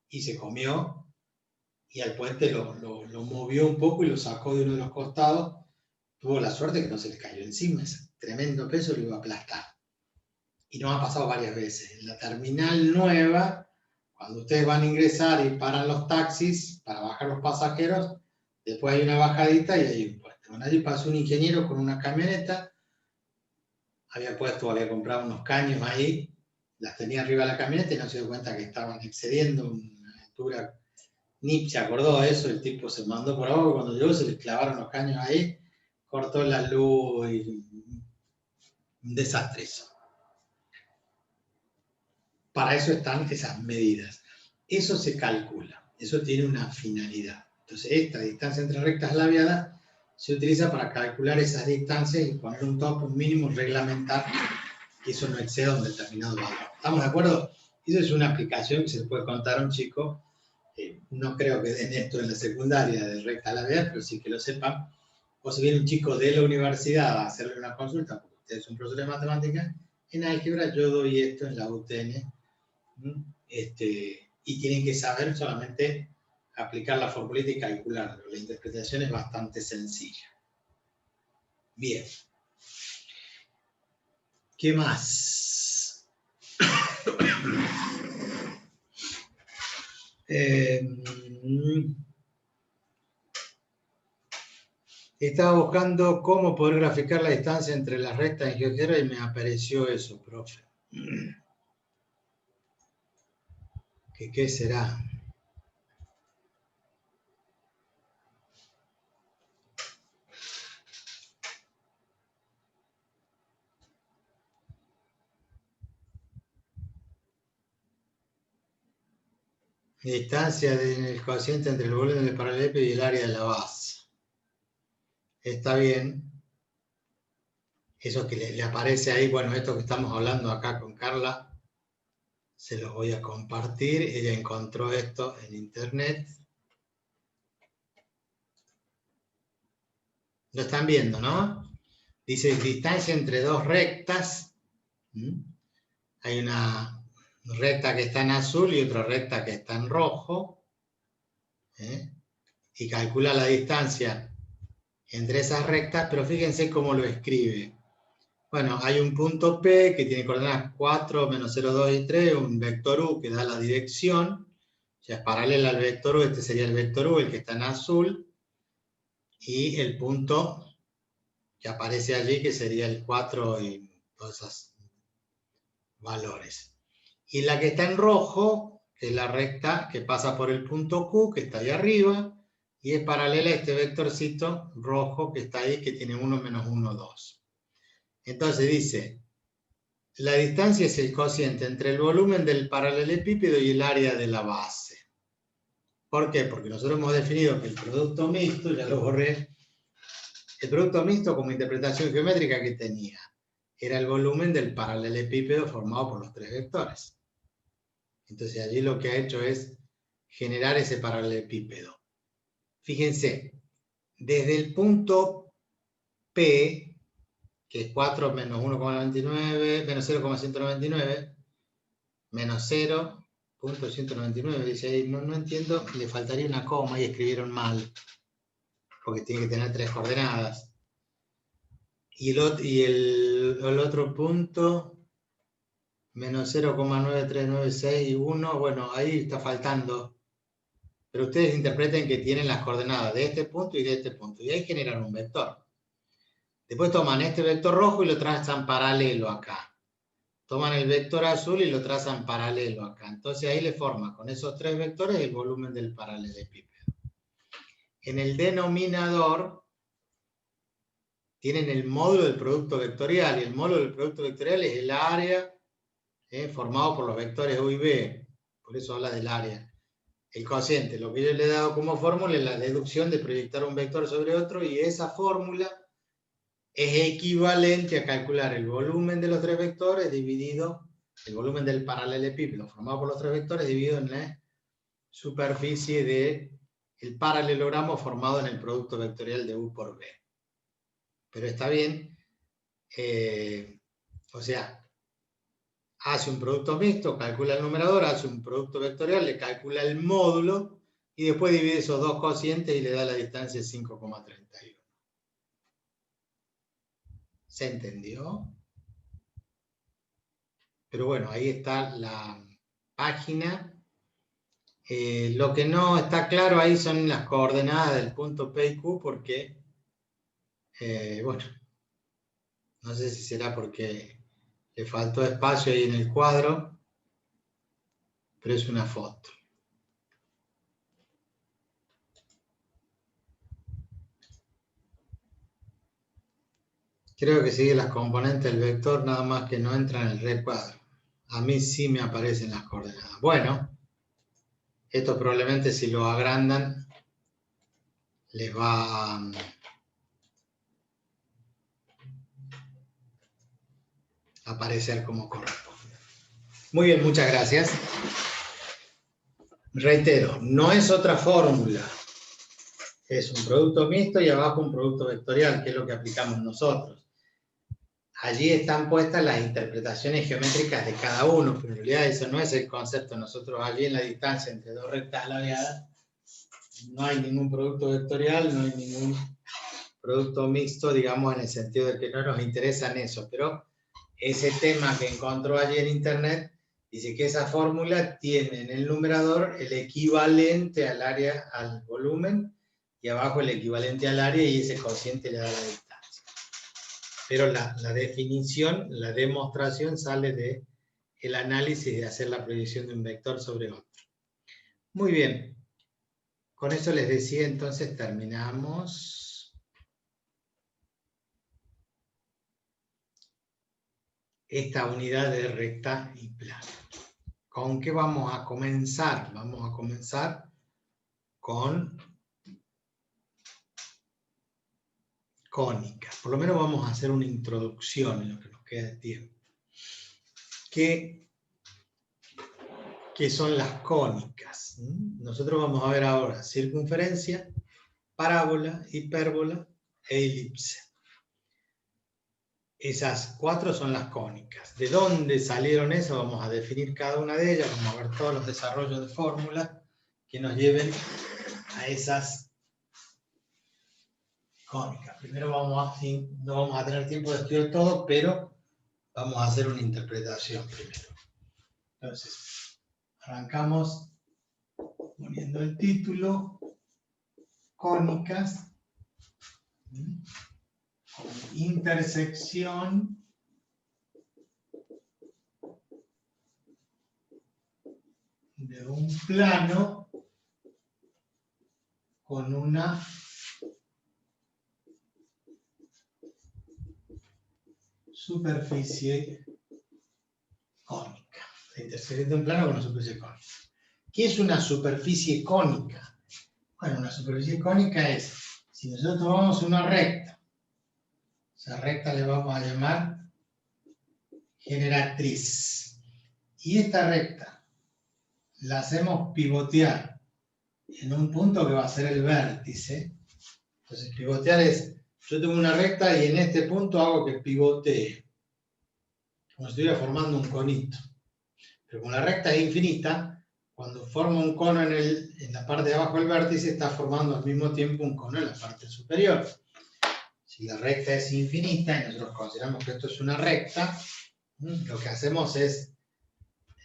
Y se comió, y al puente lo movió un poco y lo sacó de uno de los costados. Tuvo la suerte que no se le cayó encima, ese tremendo peso lo iba a aplastar. Y nos ha pasado varias veces. En la terminal nueva, cuando ustedes van a ingresar y paran los taxis para bajar los pasajeros, después hay una bajadita y hay un puente. Bueno, allí pasó un ingeniero con una camioneta, había comprado unos caños ahí, las tenía arriba de la camioneta y no se dio cuenta que estaban excediendo una altura. Ni se acordó de eso, el tipo se mandó por abajo, cuando llegó se le clavaron los caños ahí, cortó la luz y un desastre eso. Para eso están esas medidas. Eso se calcula, eso tiene una finalidad. Entonces, esta distancia entre rectas labiadas se utiliza para calcular esas distancias y poner un tope, un mínimo, reglamentar que eso no exceda un determinado valor. ¿Estamos de acuerdo? Eso es una aplicación que se le puede contar a un chico. No creo que den esto en la secundaria de recta labial, pero sí que lo sepan. O si viene un chico de la universidad a hacerle una consulta, porque usted es un profesor de matemáticas, en álgebra yo doy esto en la UTN. Y tienen que saber solamente aplicar la formulita y calcularlo. La interpretación es bastante sencilla. Bien. ¿Qué más? Estaba buscando cómo poder graficar la distancia entre las rectas en GeoGebra y me apareció eso, profe. ¿Qué será? Distancia del cociente entre el volumen del paralelepípedo y el área de la base. Está bien. Eso que le aparece ahí, bueno, esto que estamos hablando acá con Carla, se los voy a compartir. Ella encontró esto en internet. Lo están viendo, ¿no? Dice distancia entre dos rectas. Hay una recta que está en azul y otra recta que está en rojo. Y calcula la distancia entre esas rectas, pero fíjense cómo lo escribe. Bueno, hay un punto P que tiene coordenadas 4, menos 0, 2 y 3, un vector U que da la dirección, o sea, es paralela al vector U, este sería el vector U, el que está en azul, y el punto que aparece allí, que sería el 4 y todos esos valores. Y la que está en rojo, que es la recta que pasa por el punto Q, que está ahí arriba, y es paralela a este vectorcito rojo que está ahí, que tiene 1, menos 1, 2. Entonces dice, la distancia es el cociente entre el volumen del paralelepípedo y el área de la base. ¿Por qué? Porque nosotros hemos definido que el producto mixto, ya lo borré, el producto mixto como interpretación geométrica que tenía era el volumen del paralelepípedo formado por los tres vectores. Entonces allí lo que ha hecho es generar ese paralelepípedo. Fíjense, desde el punto P, que es 4 menos 1,99, menos 0,199, menos 0,199, dice ahí, no entiendo, le faltaría una coma y escribieron mal, porque tiene que tener 3 coordenadas. Y el otro punto, menos 0,9396 y 1, bueno, ahí está faltando. Pero ustedes interpreten que tienen las coordenadas de este punto y de este punto, y ahí generan un vector. Después toman este vector rojo y lo trazan paralelo acá. Toman el vector azul y lo trazan paralelo acá. Entonces ahí le forman con esos tres vectores el volumen del paralelepípedo. En el denominador tienen el módulo del producto vectorial, y el módulo del producto vectorial es el área formado por los vectores U y B. Por eso habla del área. El cociente, lo que yo le he dado como fórmula es la deducción de proyectar un vector sobre otro, y esa fórmula es equivalente a calcular el volumen de los tres vectores dividido, el volumen del paralelepípedo formado por los tres vectores dividido en la superficie del paralelogramo formado en el producto vectorial de U por B. Pero está bien, o sea, hace un producto mixto, calcula el numerador, hace un producto vectorial, le calcula el módulo y después divide esos dos cocientes y le da la distancia de 5,31. ¿Se entendió? Pero bueno, ahí está la página. Lo que no está claro ahí son las coordenadas del punto P y Q, porque, bueno, no sé si será porque le faltó espacio ahí en el cuadro, pero es una foto. Creo que sigue las componentes del vector, nada más que no entra en el recuadro. A mí sí me aparecen las coordenadas. Bueno, esto probablemente si lo agrandan les va a aparecer como corresponde. Muy bien, muchas gracias. Reitero, no es otra fórmula. Es un producto mixto y abajo un producto vectorial, que es lo que aplicamos nosotros. Allí están puestas las interpretaciones geométricas de cada uno, pero en realidad eso no es el concepto. Nosotros allí en la distancia entre dos rectas aladeadas no hay ningún producto vectorial, no hay ningún producto mixto, digamos, en el sentido de que no nos interesan eso, pero ese tema que encontró allí en internet dice que esa fórmula tiene en el numerador el equivalente al área, al volumen, y abajo el equivalente al área, y ese cociente le da la distancia. Pero la definición, la demostración sale del análisis de hacer la proyección de un vector sobre otro. Muy bien. Con eso les decía, entonces terminamos esta unidad de recta y plano. ¿con qué vamos a comenzar? Vamos a comenzar con cónicas. Por lo menos vamos a hacer una introducción en lo que nos queda de tiempo. ¿Qué son las cónicas? Nosotros vamos a ver ahora circunferencia, parábola, hipérbola e elipse. Esas 4 son las cónicas. ¿De dónde salieron esas? Vamos a definir cada una de ellas, vamos a ver todos los desarrollos de fórmulas que nos lleven a esas cónicas. Primero no vamos a tener tiempo de estudiar todo, pero vamos a hacer una interpretación primero. Entonces, arrancamos poniendo el título, cónicas, intersección de un plano con una superficie cónica. La intersección de un plano con una superficie cónica. ¿Qué es una superficie cónica? Bueno, una superficie cónica es, si nosotros tomamos una recta, esa recta le vamos a llamar generatriz. Y esta recta la hacemos pivotear en un punto que va a ser el vértice. Entonces, pivotear es, yo tengo una recta y en este punto hago que pivotee, como si estuviera formando un conito. Pero como la recta es infinita, cuando forma un cono en la parte de abajo del vértice, está formando al mismo tiempo un cono en la parte superior. Si la recta es infinita y nosotros consideramos que esto es una recta, lo que hacemos es,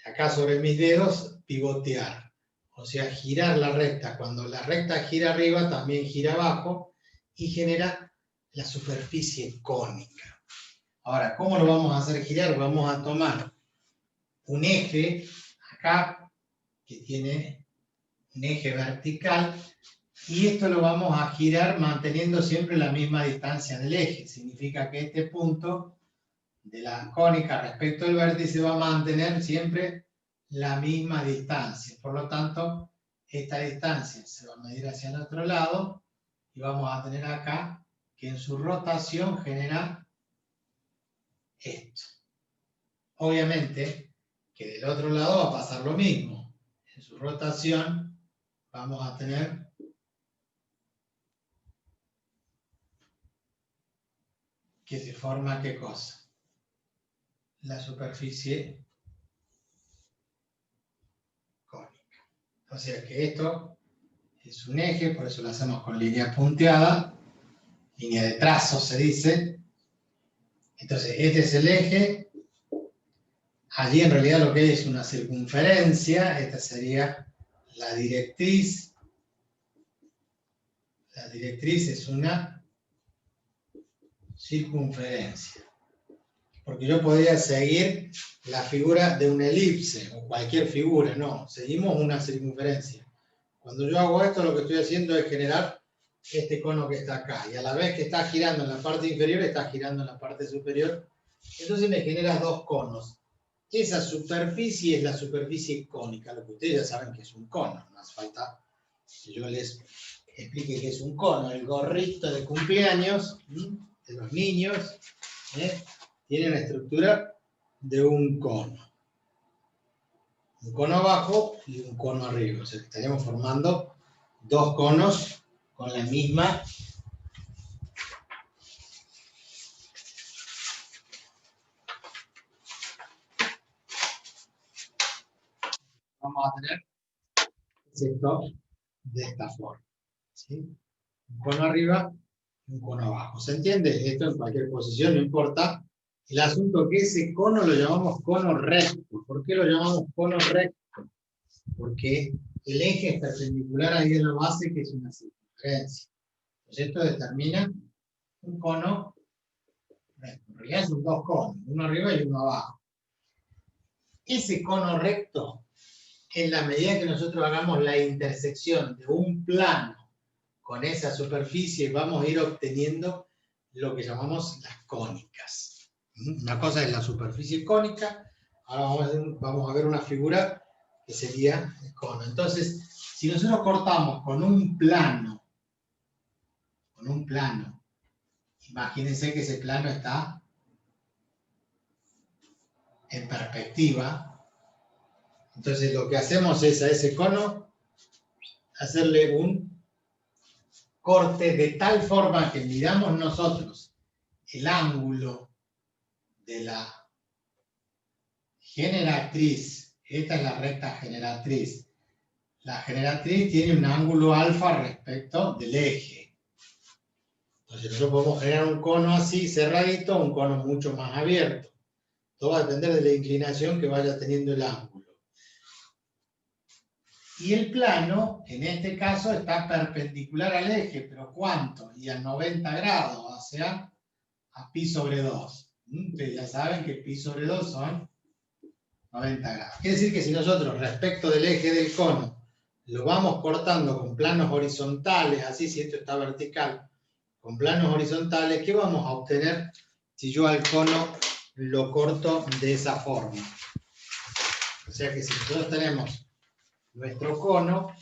acá sobre mis dedos, pivotear. O sea, girar la recta. Cuando la recta gira arriba, también gira abajo y genera la superficie cónica. Ahora, ¿cómo lo vamos a hacer girar? Vamos a tomar un eje acá, que tiene un eje vertical, y esto lo vamos a girar manteniendo siempre la misma distancia del eje. Significa que este punto de la cónica respecto al vértice va a mantener siempre la misma distancia. Por lo tanto, esta distancia se va a medir hacia el otro lado y vamos a tener acá que en su rotación genera esto. Obviamente que del otro lado va a pasar lo mismo. En su rotación vamos a tener que se forma ¿qué cosa? La superficie cónica. O sea que esto es un eje, por eso lo hacemos con línea punteada, línea de trazo se dice. Entonces este es el eje. Allí en realidad lo que hay es una circunferencia, esta sería la directriz. La directriz es una circunferencia. Porque yo podría seguir la figura de una elipse, o cualquier figura, no, seguimos una circunferencia. Cuando yo hago esto, lo que estoy haciendo es generar este cono que está acá, y a la vez que está girando en la parte inferior, está girando en la parte superior, entonces me genera 2 conos. Esa superficie es la superficie cónica, lo que ustedes ya saben que es un cono, no hace falta que yo les explique que es un cono. El gorrito de cumpleaños de los niños tiene la estructura de un cono. Un cono abajo y un cono arriba. O sea, estaríamos formando 2 conos con la misma vamos a tener esto de esta forma. ¿Sí? Un cono arriba y un cono abajo. ¿Se entiende? Esto en cualquier posición, no importa. El asunto es que ese cono lo llamamos cono recto. ¿Por qué lo llamamos cono recto? Porque el eje es perpendicular ahí en la base, que es una circunferencia. Entonces esto determina un cono recto. En realidad son 2 conos, uno arriba y uno abajo. Ese cono recto, en la medida que nosotros hagamos la intersección de un plano con esa superficie, vamos a ir obteniendo lo que llamamos las cónicas. Una cosa es la superficie cónica. Ahora vamos a ver una figura que sería el cono. Entonces, si nosotros cortamos con un plano, imagínense que ese plano está en perspectiva. Entonces lo que hacemos es a ese cono hacerle un corte de tal forma que midamos nosotros el ángulo de la generatriz. Esta es la recta generatriz. La generatriz tiene un ángulo alfa respecto del eje. Entonces nosotros podemos generar un cono así cerradito, un cono mucho más abierto. Todo va a depender de la inclinación que vaya teniendo el ángulo. Y el plano, en este caso, está perpendicular al eje, pero ¿cuánto? Y a 90 grados, o sea, a pi sobre 2. Ustedes ya saben que pi sobre 2 son 90 grados. Quiere decir que si nosotros, respecto del eje del cono, lo vamos cortando con planos horizontales, así si esto está vertical, con planos horizontales, ¿qué vamos a obtener si yo al cono lo corto de esa forma? O sea que si nosotros tenemos nuestro cono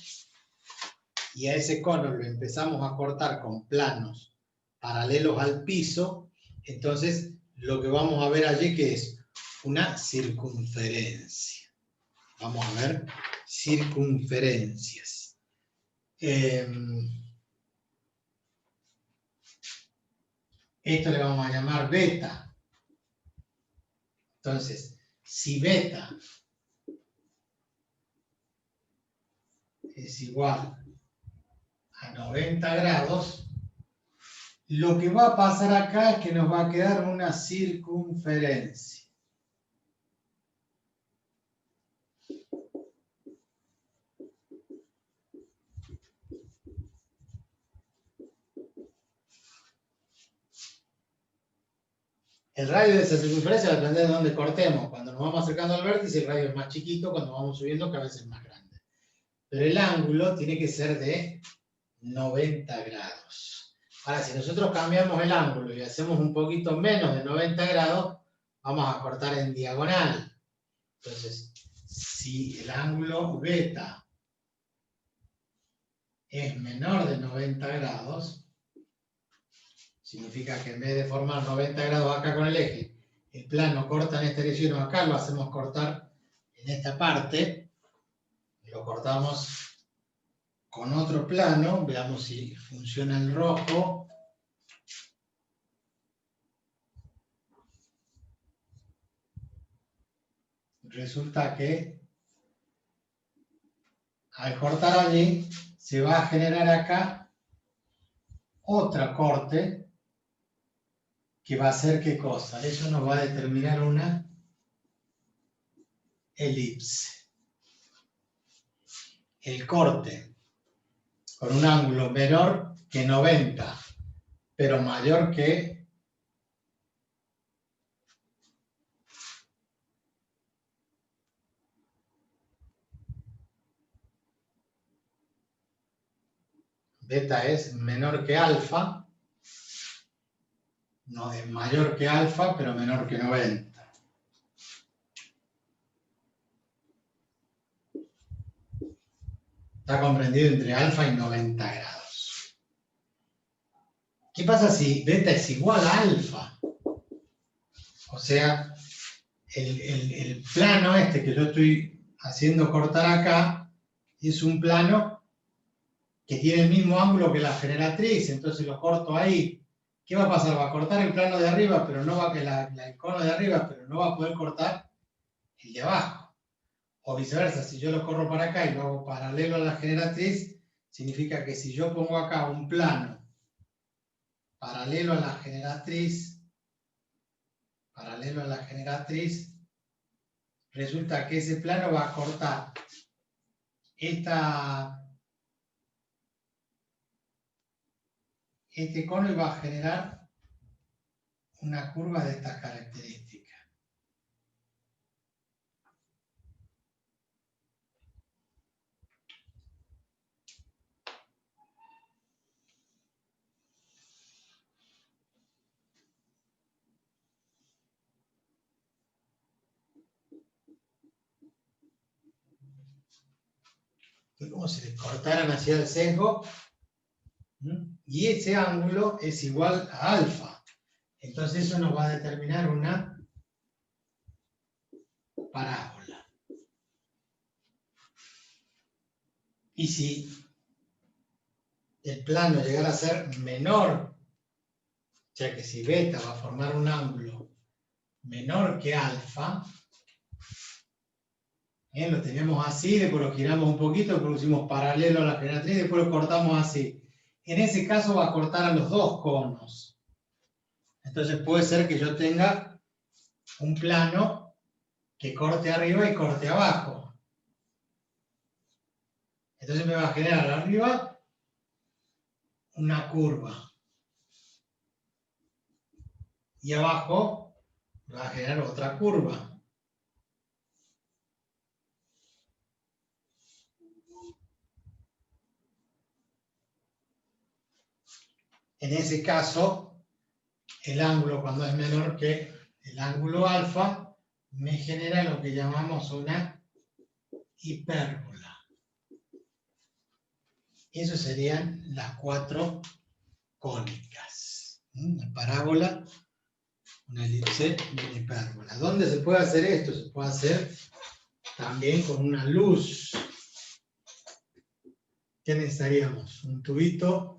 y a ese cono lo empezamos a cortar con planos paralelos al piso, entonces lo que vamos a ver allí que es una circunferencia. Vamos a ver circunferencias. Esto le vamos a llamar beta. Entonces, si beta es igual a 90 grados, lo que va a pasar acá es que nos va a quedar una circunferencia. El radio de esa circunferencia va a depender de dónde cortemos. Cuando nos vamos acercando al vértice, el radio es más chiquito, cuando vamos subiendo, cada vez es más grande. Pero el ángulo tiene que ser de 90 grados. Ahora, si nosotros cambiamos el ángulo y hacemos un poquito menos de 90 grados, vamos a cortar en diagonal. Entonces, si el ángulo beta es menor de 90 grados, significa que en vez de formar 90 grados acá con el eje, el plano corta en esta dirección o acá, lo hacemos cortar en esta parte, lo cortamos con otro plano, veamos si funciona el rojo. Resulta que al cortar allí, se va a generar acá otra corte que va a hacer ¿qué cosa? Eso nos va a determinar una elipse. El corte con un ángulo menor que 90, pero mayor que beta es menor que alfa, no es mayor que alfa, pero menor que 90. Está comprendido entre alfa y 90 grados. ¿Qué pasa si beta es igual a alfa? O sea, el plano este que yo estoy haciendo cortar acá es un plano que tiene el mismo ángulo que la generatriz, entonces lo corto ahí. ¿Qué va a pasar? Va a cortar el plano de arriba, pero no va a el cono de arriba, pero no va a poder cortar el de abajo. O viceversa, si yo lo corro para acá y lo hago paralelo a la generatriz, significa que si yo pongo acá un plano paralelo a la generatriz, resulta que ese plano va a cortar este cono y va a generar una curva de estas características. Es como si le cortaran hacia el sesgo. Y ese ángulo es igual a alfa. Entonces eso nos va a determinar una parábola. Y si el plano llegara a ser menor, ya que si beta va a formar un ángulo menor que alfa, lo teníamos así, después lo giramos un poquito, después lo pusimos paralelo a la generatriz, después lo cortamos así. En ese caso va a cortar a los dos conos. Entonces puede ser que yo tenga un plano que corte arriba y corte abajo. Entonces me va a generar arriba una curva. Y abajo me va a generar otra curva. En ese caso, el ángulo cuando es menor que el ángulo alfa, me genera lo que llamamos una hipérbola. Esas serían las 4 cónicas. Una parábola, una elipse y una hipérbola. ¿Dónde se puede hacer esto? Se puede hacer también con una luz. ¿Qué necesitaríamos? Un tubito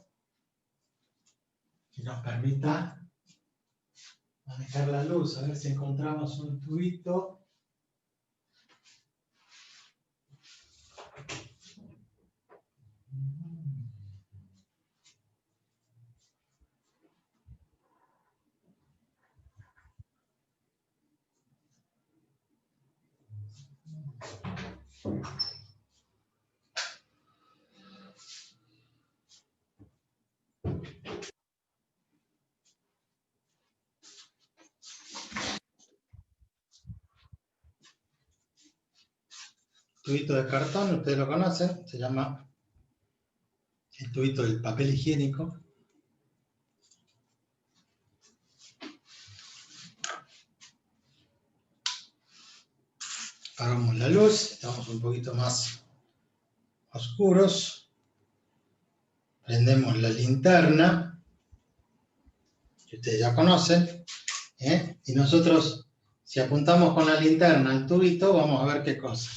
que nos permita manejar la luz. A ver si encontramos un tubito. Tubito de cartón, ustedes lo conocen, se llama el tubito del papel higiénico. Apagamos la luz, estamos un poquito más oscuros. Prendemos la linterna, que ustedes ya conocen. Y nosotros, si apuntamos con la linterna al tubito, vamos a ver qué cosa.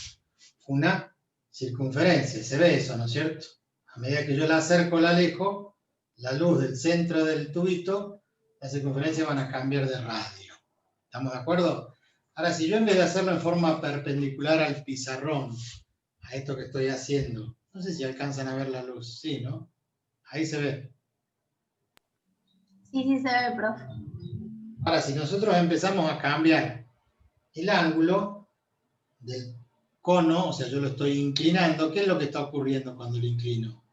Una circunferencia, se ve eso, ¿no es cierto? A medida que yo la acerco o la alejo, la luz del centro del tubito, las circunferencias van a cambiar de radio. ¿Estamos de acuerdo? Ahora, si yo en vez de hacerlo en forma perpendicular al pizarrón, a esto que estoy haciendo, no sé si alcanzan a ver la luz, sí, ¿no? Ahí se ve. Sí, sí se ve, profe. Ahora, si nosotros empezamos a cambiar el ángulo del cono, o sea, yo lo estoy inclinando, ¿qué es lo que está ocurriendo cuando lo inclino?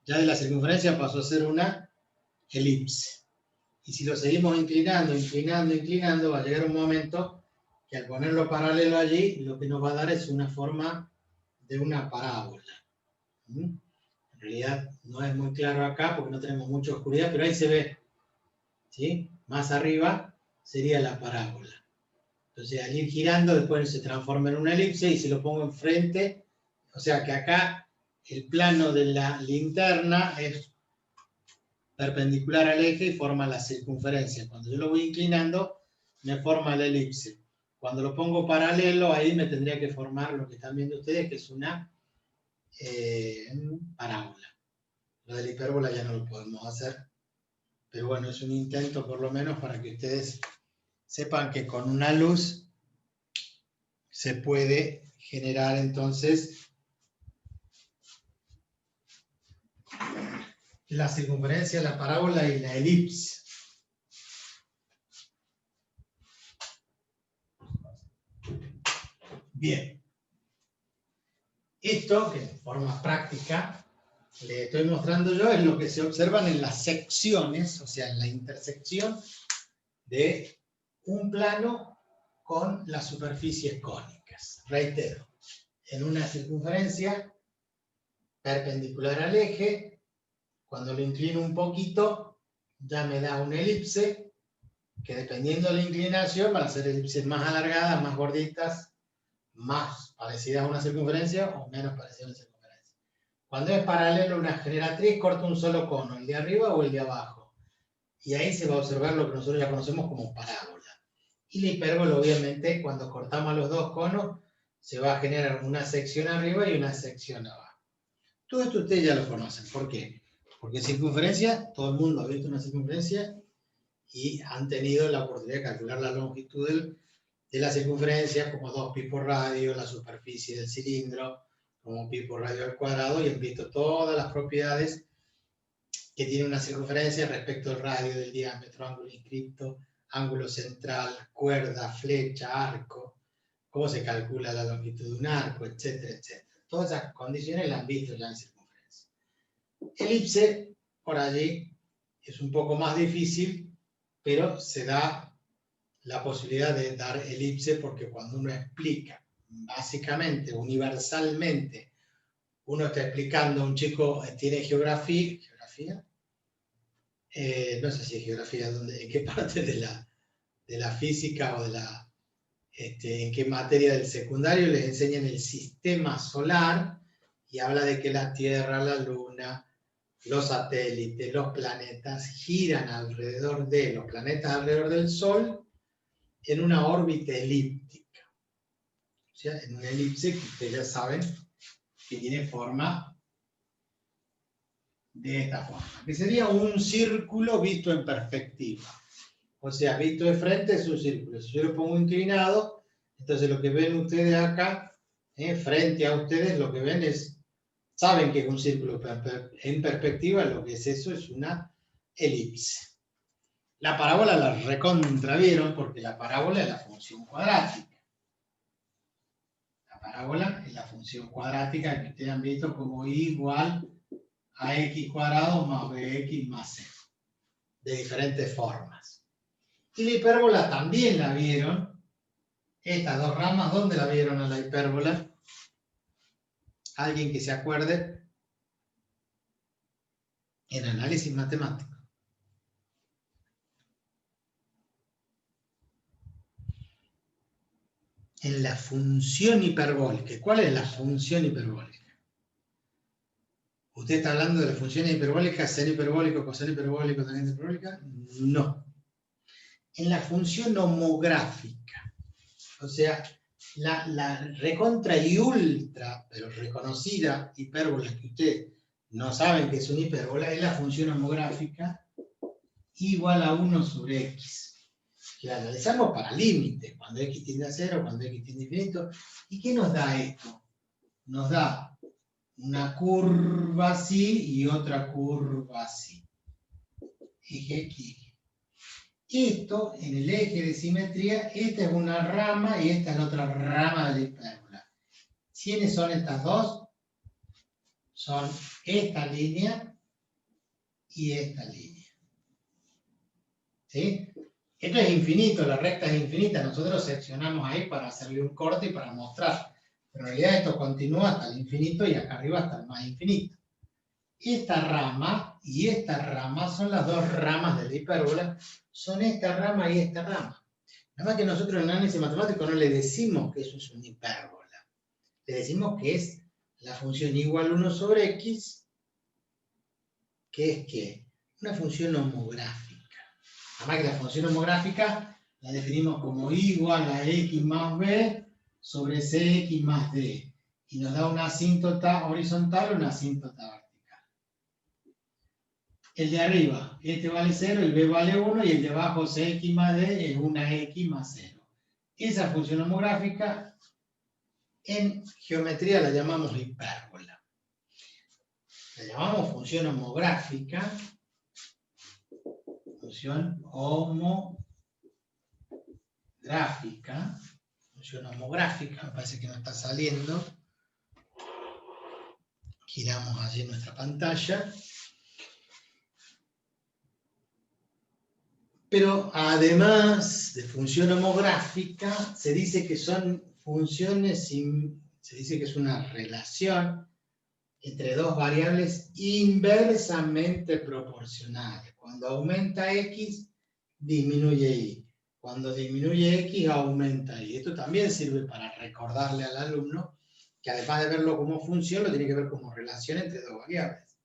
Ya de la circunferencia pasó a ser una elipse. Y si lo seguimos inclinando, inclinando, inclinando, va a llegar un momento que al ponerlo paralelo allí, lo que nos va a dar es una forma de una parábola. En realidad no es muy claro acá porque no tenemos mucha oscuridad, pero ahí se ve, ¿sí? Más arriba sería la parábola. Entonces al ir girando después se transforma en una elipse y si lo pongo enfrente, o sea que acá el plano de la linterna es perpendicular al eje y forma la circunferencia. Cuando yo lo voy inclinando, me forma la elipse. Cuando lo pongo paralelo, ahí me tendría que formar lo que están viendo ustedes, que es una parábola. Lo de la hipérbola ya no lo podemos hacer, pero bueno, es un intento por lo menos para que ustedes sepan que con una luz se puede generar entonces la circunferencia, la parábola y la elipse. Bien. Esto, que en forma práctica le estoy mostrando yo, es lo que se observan en las secciones, o sea, en la intersección de un plano con las superficies cónicas. Reitero, en una circunferencia perpendicular al eje, cuando lo inclino un poquito, ya me da una elipse, que dependiendo de la inclinación van a ser elipses más alargadas, más gorditas, más parecidas a una circunferencia o menos parecidas a una circunferencia. Cuando es paralelo una generatriz, corta un solo cono, el de arriba o el de abajo. Y ahí se va a observar lo que nosotros ya conocemos como parábola. Y la hipérbola, obviamente, cuando cortamos los dos conos, se va a generar una sección arriba y una sección abajo. Todo esto ustedes ya lo conocen. ¿Por qué? Porque circunferencia, todo el mundo ha visto una circunferencia y han tenido la oportunidad de calcular la longitud de la circunferencia como 2pi por radio, la superficie del cilindro, como pi por radio al cuadrado, y han visto todas las propiedades que tiene una circunferencia respecto al radio, del diámetro, ángulo inscripto, ángulo central, cuerda, flecha, arco, cómo se calcula la longitud de un arco, etcétera, etcétera. Todas esas condiciones las han visto ya en circunferencia. Elipse, por allí, es un poco más difícil, pero se da la posibilidad de dar elipse porque cuando uno explica, básicamente, universalmente, uno está explicando, un chico tiene geografía, no sé si es geografía, en qué parte de la física o en qué materia del secundario les enseñan el sistema solar y habla de que la Tierra, la Luna, los satélites, los planetas giran alrededor de los planetas alrededor del Sol en una órbita elíptica. O sea, en una elipse que ustedes ya saben que tiene forma de esta forma, que sería un círculo visto en perspectiva. O sea, visto de frente es un círculo. Si yo lo pongo inclinado, entonces lo que ven ustedes acá, frente a ustedes, lo que ven es, saben que es un círculo, pero en perspectiva lo que es eso es una elipse. La parábola la recontravieron porque la parábola es la función cuadrática. La parábola es la función cuadrática que ustedes han visto como y igual a x cuadrado más bx más c, de diferentes formas. Y la hipérbola también la vieron. Estas dos ramas, ¿dónde la vieron a la hipérbola? ¿Alguien que se acuerde? En análisis matemático. En la función hiperbólica. ¿Cuál es la función hiperbólica? ¿Usted está hablando de la función hiperbólica, seno hiperbólico, coseno hiperbólico, tangente hiperbólica? No. En la función homográfica. O sea, la recontra y ultra, pero reconocida hipérbola que ustedes no saben que es una hipérbola, es la función homográfica igual a 1 sobre x. Que la analizamos para límite, cuando x tiende a 0, cuando x tiende a infinito. ¿Y qué nos da esto? Nos da una curva así y otra curva así. Eje X. Esto, en el eje de simetría, esta es una rama y esta es la otra rama de la hipérbola. ¿Quiénes son estas dos? Son esta línea y esta línea. ¿Sí? Esto es infinito, la recta es infinita. Nosotros seccionamos ahí para hacerle un corte y para mostrar. Pero en realidad esto continúa hasta el infinito y acá arriba hasta el más infinito. Esta rama y esta rama son las dos ramas de la hipérbola. Son esta rama y esta rama. Nada más que nosotros en análisis matemático no le decimos que eso es una hipérbola. Le decimos que es la función igual a 1 sobre x, que es ¿qué? Una función homográfica. Nada más que la función homográfica la definimos como igual a x más b sobre cx más d. Y nos da una asíntota horizontal o una asíntota vertical. El de arriba, este vale 0, el b vale 1, y el de abajo, cx más d, es una x más 0. Esa función homográfica, en geometría la llamamos hipérbola. La llamamos función homográfica. Función homográfica. Función homográfica, me parece que no está saliendo. Giramos allí nuestra pantalla. Pero además de función homográfica, se dice que son funciones, se dice que es una relación entre dos variables inversamente proporcionales. Cuando aumenta x, disminuye y. Cuando disminuye x, aumenta y. Esto también sirve para recordarle al alumno que además de verlo como función, lo tiene que ver como relación entre dos variables.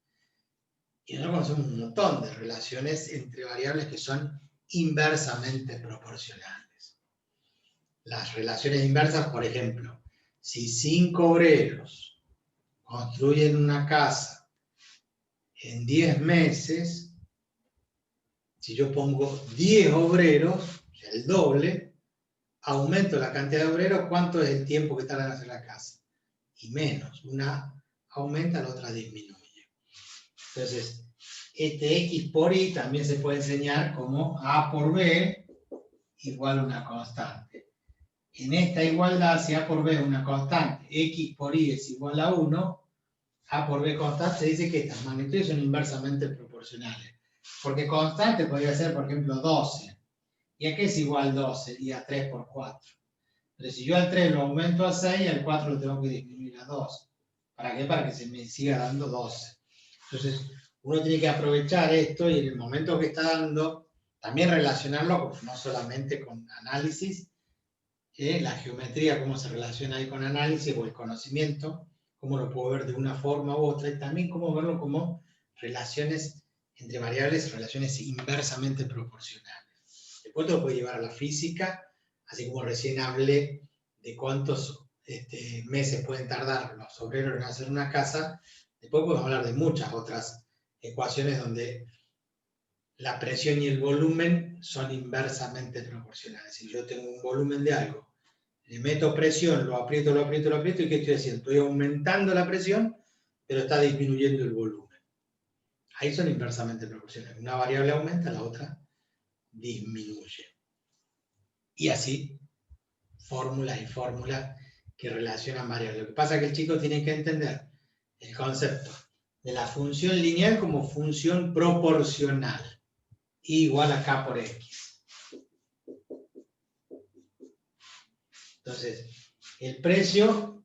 Y nosotros conocemos un montón de relaciones entre variables que son inversamente proporcionales. Las relaciones inversas, por ejemplo, si 5 obreros construyen una casa en 10 meses, si yo pongo 10 obreros, o sea, el doble, aumento la cantidad de obreros, ¿cuánto es el tiempo que tardan en hacer la casa? Y menos. Una aumenta, la otra disminuye. Entonces, este X por Y también se puede enseñar como A por B igual a una constante. En esta igualdad, si A por B es una constante, X por Y es igual a 1, A por B constante, se dice que estas magnitudes son inversamente proporcionales. Porque constante podría ser, por ejemplo, 12. ¿Y a qué es igual 12? Y a 3 por 4. Entonces, si yo al 3 lo aumento a 6, al 4 lo tengo que disminuir a 2. ¿Para qué? Para que se me siga dando 12. Entonces, uno tiene que aprovechar esto y en el momento que está dando, también relacionarlo no solamente con análisis, la geometría, cómo se relaciona ahí con análisis, o el conocimiento, cómo lo puedo ver de una forma u otra, y también cómo verlo como relaciones entre variables, relaciones inversamente proporcionales. Después te lo puede llevar a la física, así como recién hablé de cuántos meses pueden tardar los obreros en hacer una casa. Después podemos hablar de muchas otras ecuaciones donde la presión y el volumen son inversamente proporcionales. Si yo tengo un volumen de algo, le meto presión, lo aprieto, ¿y qué estoy haciendo? Estoy aumentando la presión, pero está disminuyendo el volumen. Ahí son inversamente proporcionales. Una variable aumenta, la otra disminuye. Y así, fórmulas y fórmulas que relacionan variables. Lo que pasa es que el chico tiene que entender el concepto de la función lineal como función proporcional. I igual a K por X. Entonces, el precio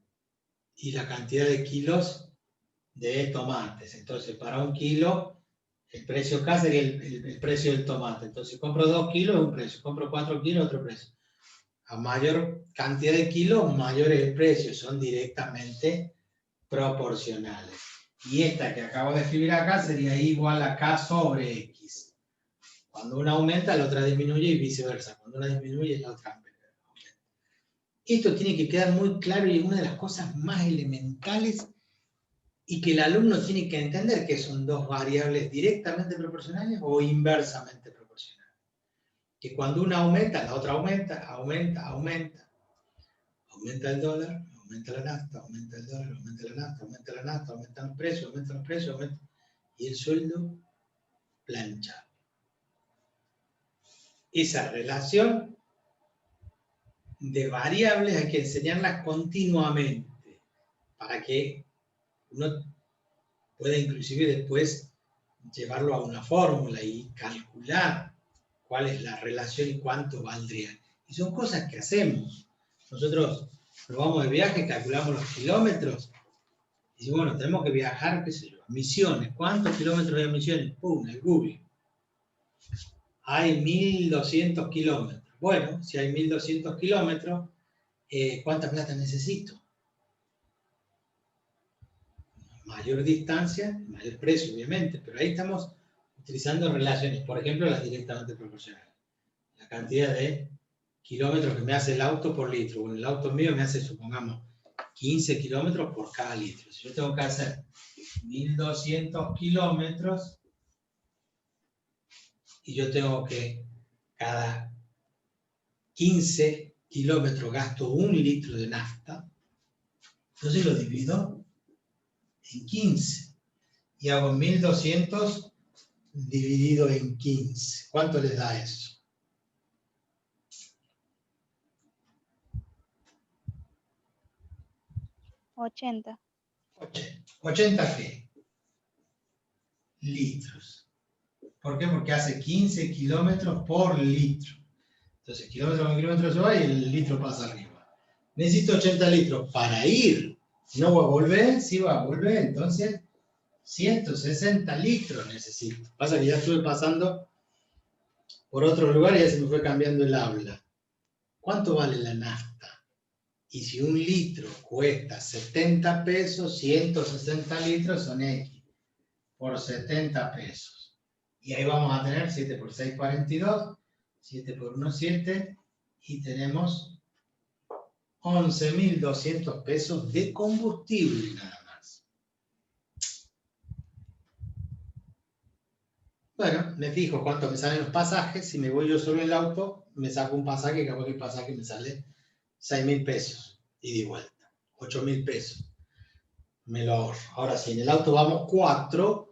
y la cantidad de kilos de tomates. Entonces, para un kilo, el precio K sería el precio del tomate. Entonces, si compro 2 kilos, un precio. Compro 4 kilos, otro precio. A mayor cantidad de kilos, mayor es el precio. Son directamente proporcionales. Y esta que acabo de escribir acá sería I igual a K sobre X. Cuando una aumenta, la otra disminuye y viceversa. Cuando una disminuye, la otra aumenta. Esto tiene que quedar muy claro y es una de las cosas más elementales y que el alumno tiene que entender que son dos variables directamente proporcionales o inversamente proporcionales. Que cuando una aumenta, la otra aumenta, aumenta. Aumenta el dólar, aumenta la nafta, aumenta el dólar, aumenta la nafta, aumentan los precios, aumenta. Y el sueldo plancha. Esa relación de variables hay que enseñarlas continuamente para que uno pueda inclusive después llevarlo a una fórmula y calcular cuál es la relación y cuánto valdría. Y son cosas que hacemos. Nosotros nos vamos de viaje, calculamos los kilómetros y decimos, bueno, tenemos que viajar, qué sé yo, a Misiones. ¿Cuántos kilómetros hay a Misiones? ¡Pum! El Google. Hay 1200 kilómetros. Bueno, si hay 1200 kilómetros, ¿cuánta plata necesito? Mayor distancia, mayor precio, obviamente, pero ahí estamos utilizando relaciones, por ejemplo, las directamente proporcionales. La cantidad de kilómetros que me hace el auto por litro. Bueno, el auto mío me hace, supongamos, 15 kilómetros por cada litro. Si yo tengo que hacer 1200 kilómetros y yo tengo que cada 15 kilómetros gasto 1 litro de nafta, entonces lo divido en 15 y hago 1200 dividido en 15. ¿Cuánto les da eso? 80. ¿80 qué? Litros. ¿Por qué? Porque hace 15 kilómetros por litro. Entonces, kilómetro por kilómetro se va y el litro pasa arriba. Necesito 80 litros para ir. No voy a volver, sí va a volver, entonces 160 litros necesito. Pasa que ya estuve pasando por otro lugar y ya se me fue cambiando el habla. ¿Cuánto vale la nafta? Y si un litro cuesta 70 pesos, 160 litros son X por 70 pesos. Y ahí vamos a tener 7 por 6, 42, 7 por 1, 7, y tenemos 11.200 pesos de combustible nada más. Bueno, me fijo cuánto me salen los pasajes. Si me voy yo solo en el auto, me saco un pasaje, capaz que el pasaje me sale 6.000 pesos, ida y vuelta, 8.000 pesos. Me lo ahorro. Ahora, si en el auto vamos cuatro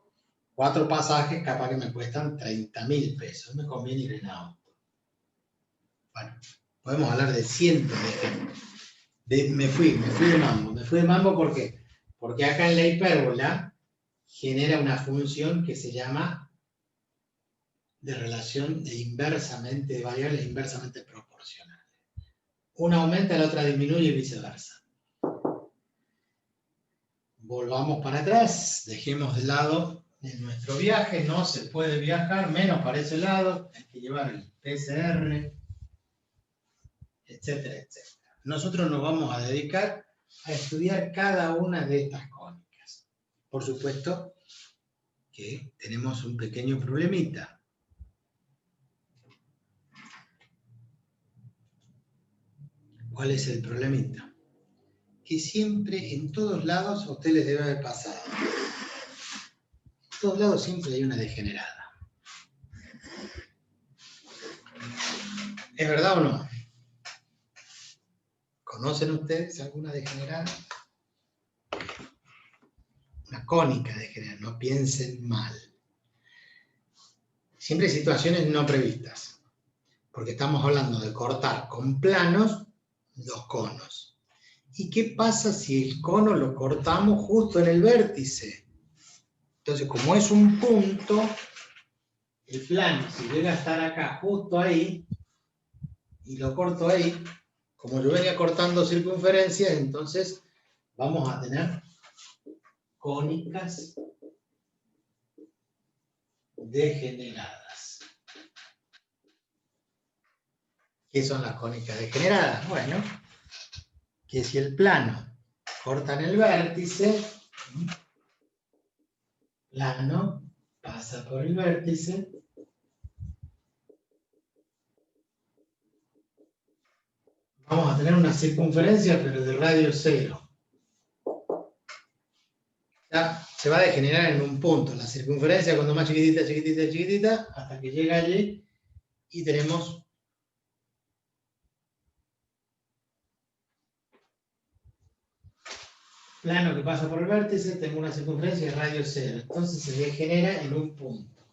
pasajes, capaz que me cuestan 30.000 pesos. Me conviene ir en auto. Bueno, podemos hablar de cientos de ejemplos. Me fui de mambo. Me fui de mambo ¿por qué? Porque acá en la hipérbola genera una función que se llama de relación de inversamente, de variables inversamente proporcionales. Una aumenta, la otra disminuye y viceversa. Volvamos para atrás, dejemos de lado en nuestro viaje, no se puede viajar, menos para ese lado, hay que llevar el PCR, etcétera, etcétera. Nosotros nos vamos a dedicar a estudiar cada una de estas cónicas. Por supuesto que tenemos un pequeño problemita. ¿Cuál es el problemita? Que siempre, en todos lados, a ustedes les debe haber pasado. En todos lados siempre hay una degenerada. ¿Es verdad o no? ¿Conocen ustedes alguna degenerada? Una cónica degenerada, no piensen mal. Siempre hay situaciones no previstas, porque estamos hablando de cortar con planos los conos. ¿Y qué pasa si el cono lo cortamos justo en el vértice? Entonces, como es un punto, el plano, si llega a estar acá, justo ahí, y lo corto ahí, como yo venía cortando circunferencias, entonces vamos a tener cónicas degeneradas. ¿Qué son las cónicas degeneradas? Bueno, que si el plano corta en el vértice, plano pasa por el vértice, vamos a tener una circunferencia, pero de radio 0. Ya se va a degenerar en un punto. La circunferencia cuando más chiquitita, chiquitita, chiquitita, hasta que llega allí y tenemos plano que pasa por el vértice, tengo una circunferencia de radio 0. Entonces se degenera en un punto.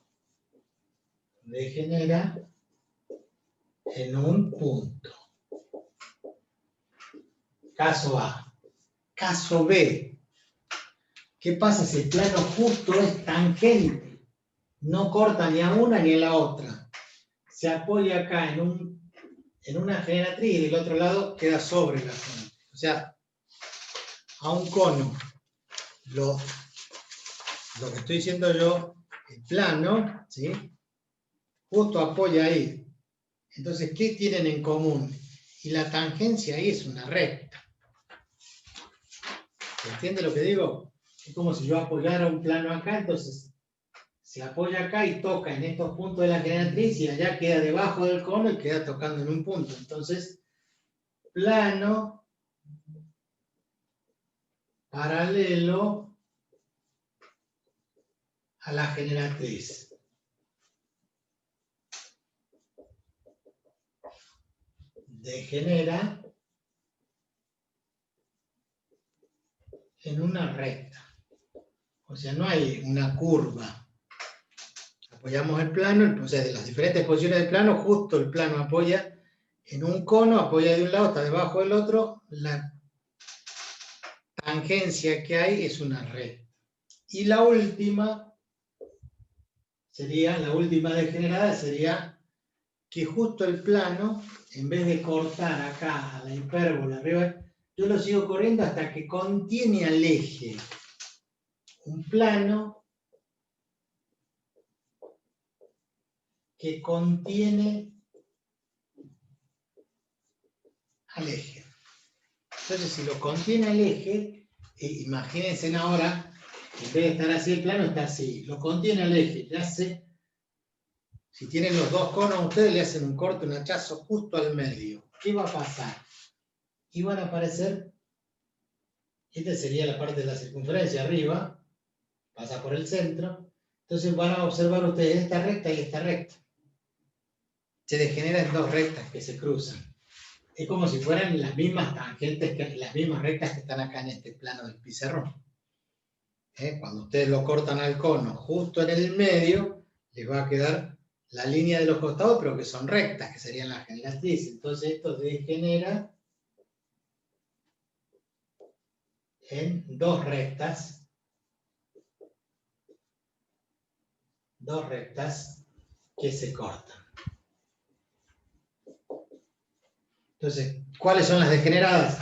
Degenera en un punto. Caso A. Caso B. ¿Qué pasa si el plano justo es tangente? No corta ni a una ni a la otra. Se apoya acá en una generatriz y del otro lado queda sobre la zona. O sea, a un cono, lo que estoy diciendo yo, el plano, ¿sí? Justo apoya ahí. Entonces, ¿qué tienen en común? Y la tangencia ahí es una recta. ¿Entiende lo que digo? Es como si yo apoyara un plano acá, entonces se apoya acá y toca en estos puntos de la generatriz y allá queda debajo del cono y queda tocando en un punto. Entonces, plano paralelo a la generatriz. Degenera en una recta. O sea, no hay una curva. Apoyamos el plano, o sea, de las diferentes posiciones del plano, justo el plano apoya en un cono, apoya de un lado, está debajo del otro, la tangencia que hay es una recta. Y la última degenerada sería que justo el plano, en vez de cortar acá a la hipérbola arriba, yo lo sigo corriendo hasta que contiene al eje. Un plano que contiene al eje. Entonces, si lo contiene el eje, imagínense ahora, en vez de estar así el plano, está así. Lo contiene el eje, le hace, si tienen los dos conos, ustedes le hacen un corte, un hachazo justo al medio. ¿Qué va a pasar? Y van a aparecer, esta sería la parte de la circunferencia arriba, pasa por el centro, entonces van a observar ustedes esta recta y esta recta. Se degeneran dos rectas que se cruzan. Es como si fueran las mismas tangentes, las mismas rectas que están acá en este plano del pizarrón. Cuando ustedes lo cortan al cono justo en el medio, les va a quedar la línea de los costados, pero que son rectas, que serían las generatrices. Entonces esto degenera en dos rectas que se cortan. Entonces, ¿cuáles son las degeneradas?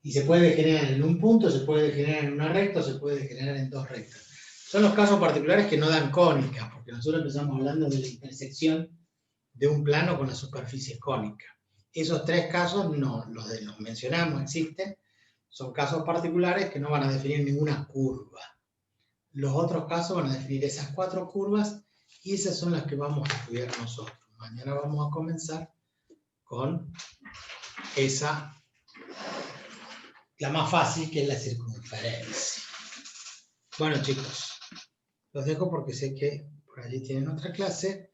Y se puede degenerar en un punto, se puede degenerar en una recta, o se puede degenerar en dos rectas. Son los casos particulares que no dan cónicas, porque nosotros empezamos hablando de la intersección de un plano con la superficie cónica. Esos tres casos, no, los mencionamos, existen, son casos particulares que no van a definir ninguna curva. Los otros casos van a definir esas cuatro curvas y esas son las que vamos a estudiar nosotros. Mañana vamos a comenzar con esa, la más fácil, que es la circunferencia. Bueno, chicos, los dejo porque sé que por allí tienen otra clase.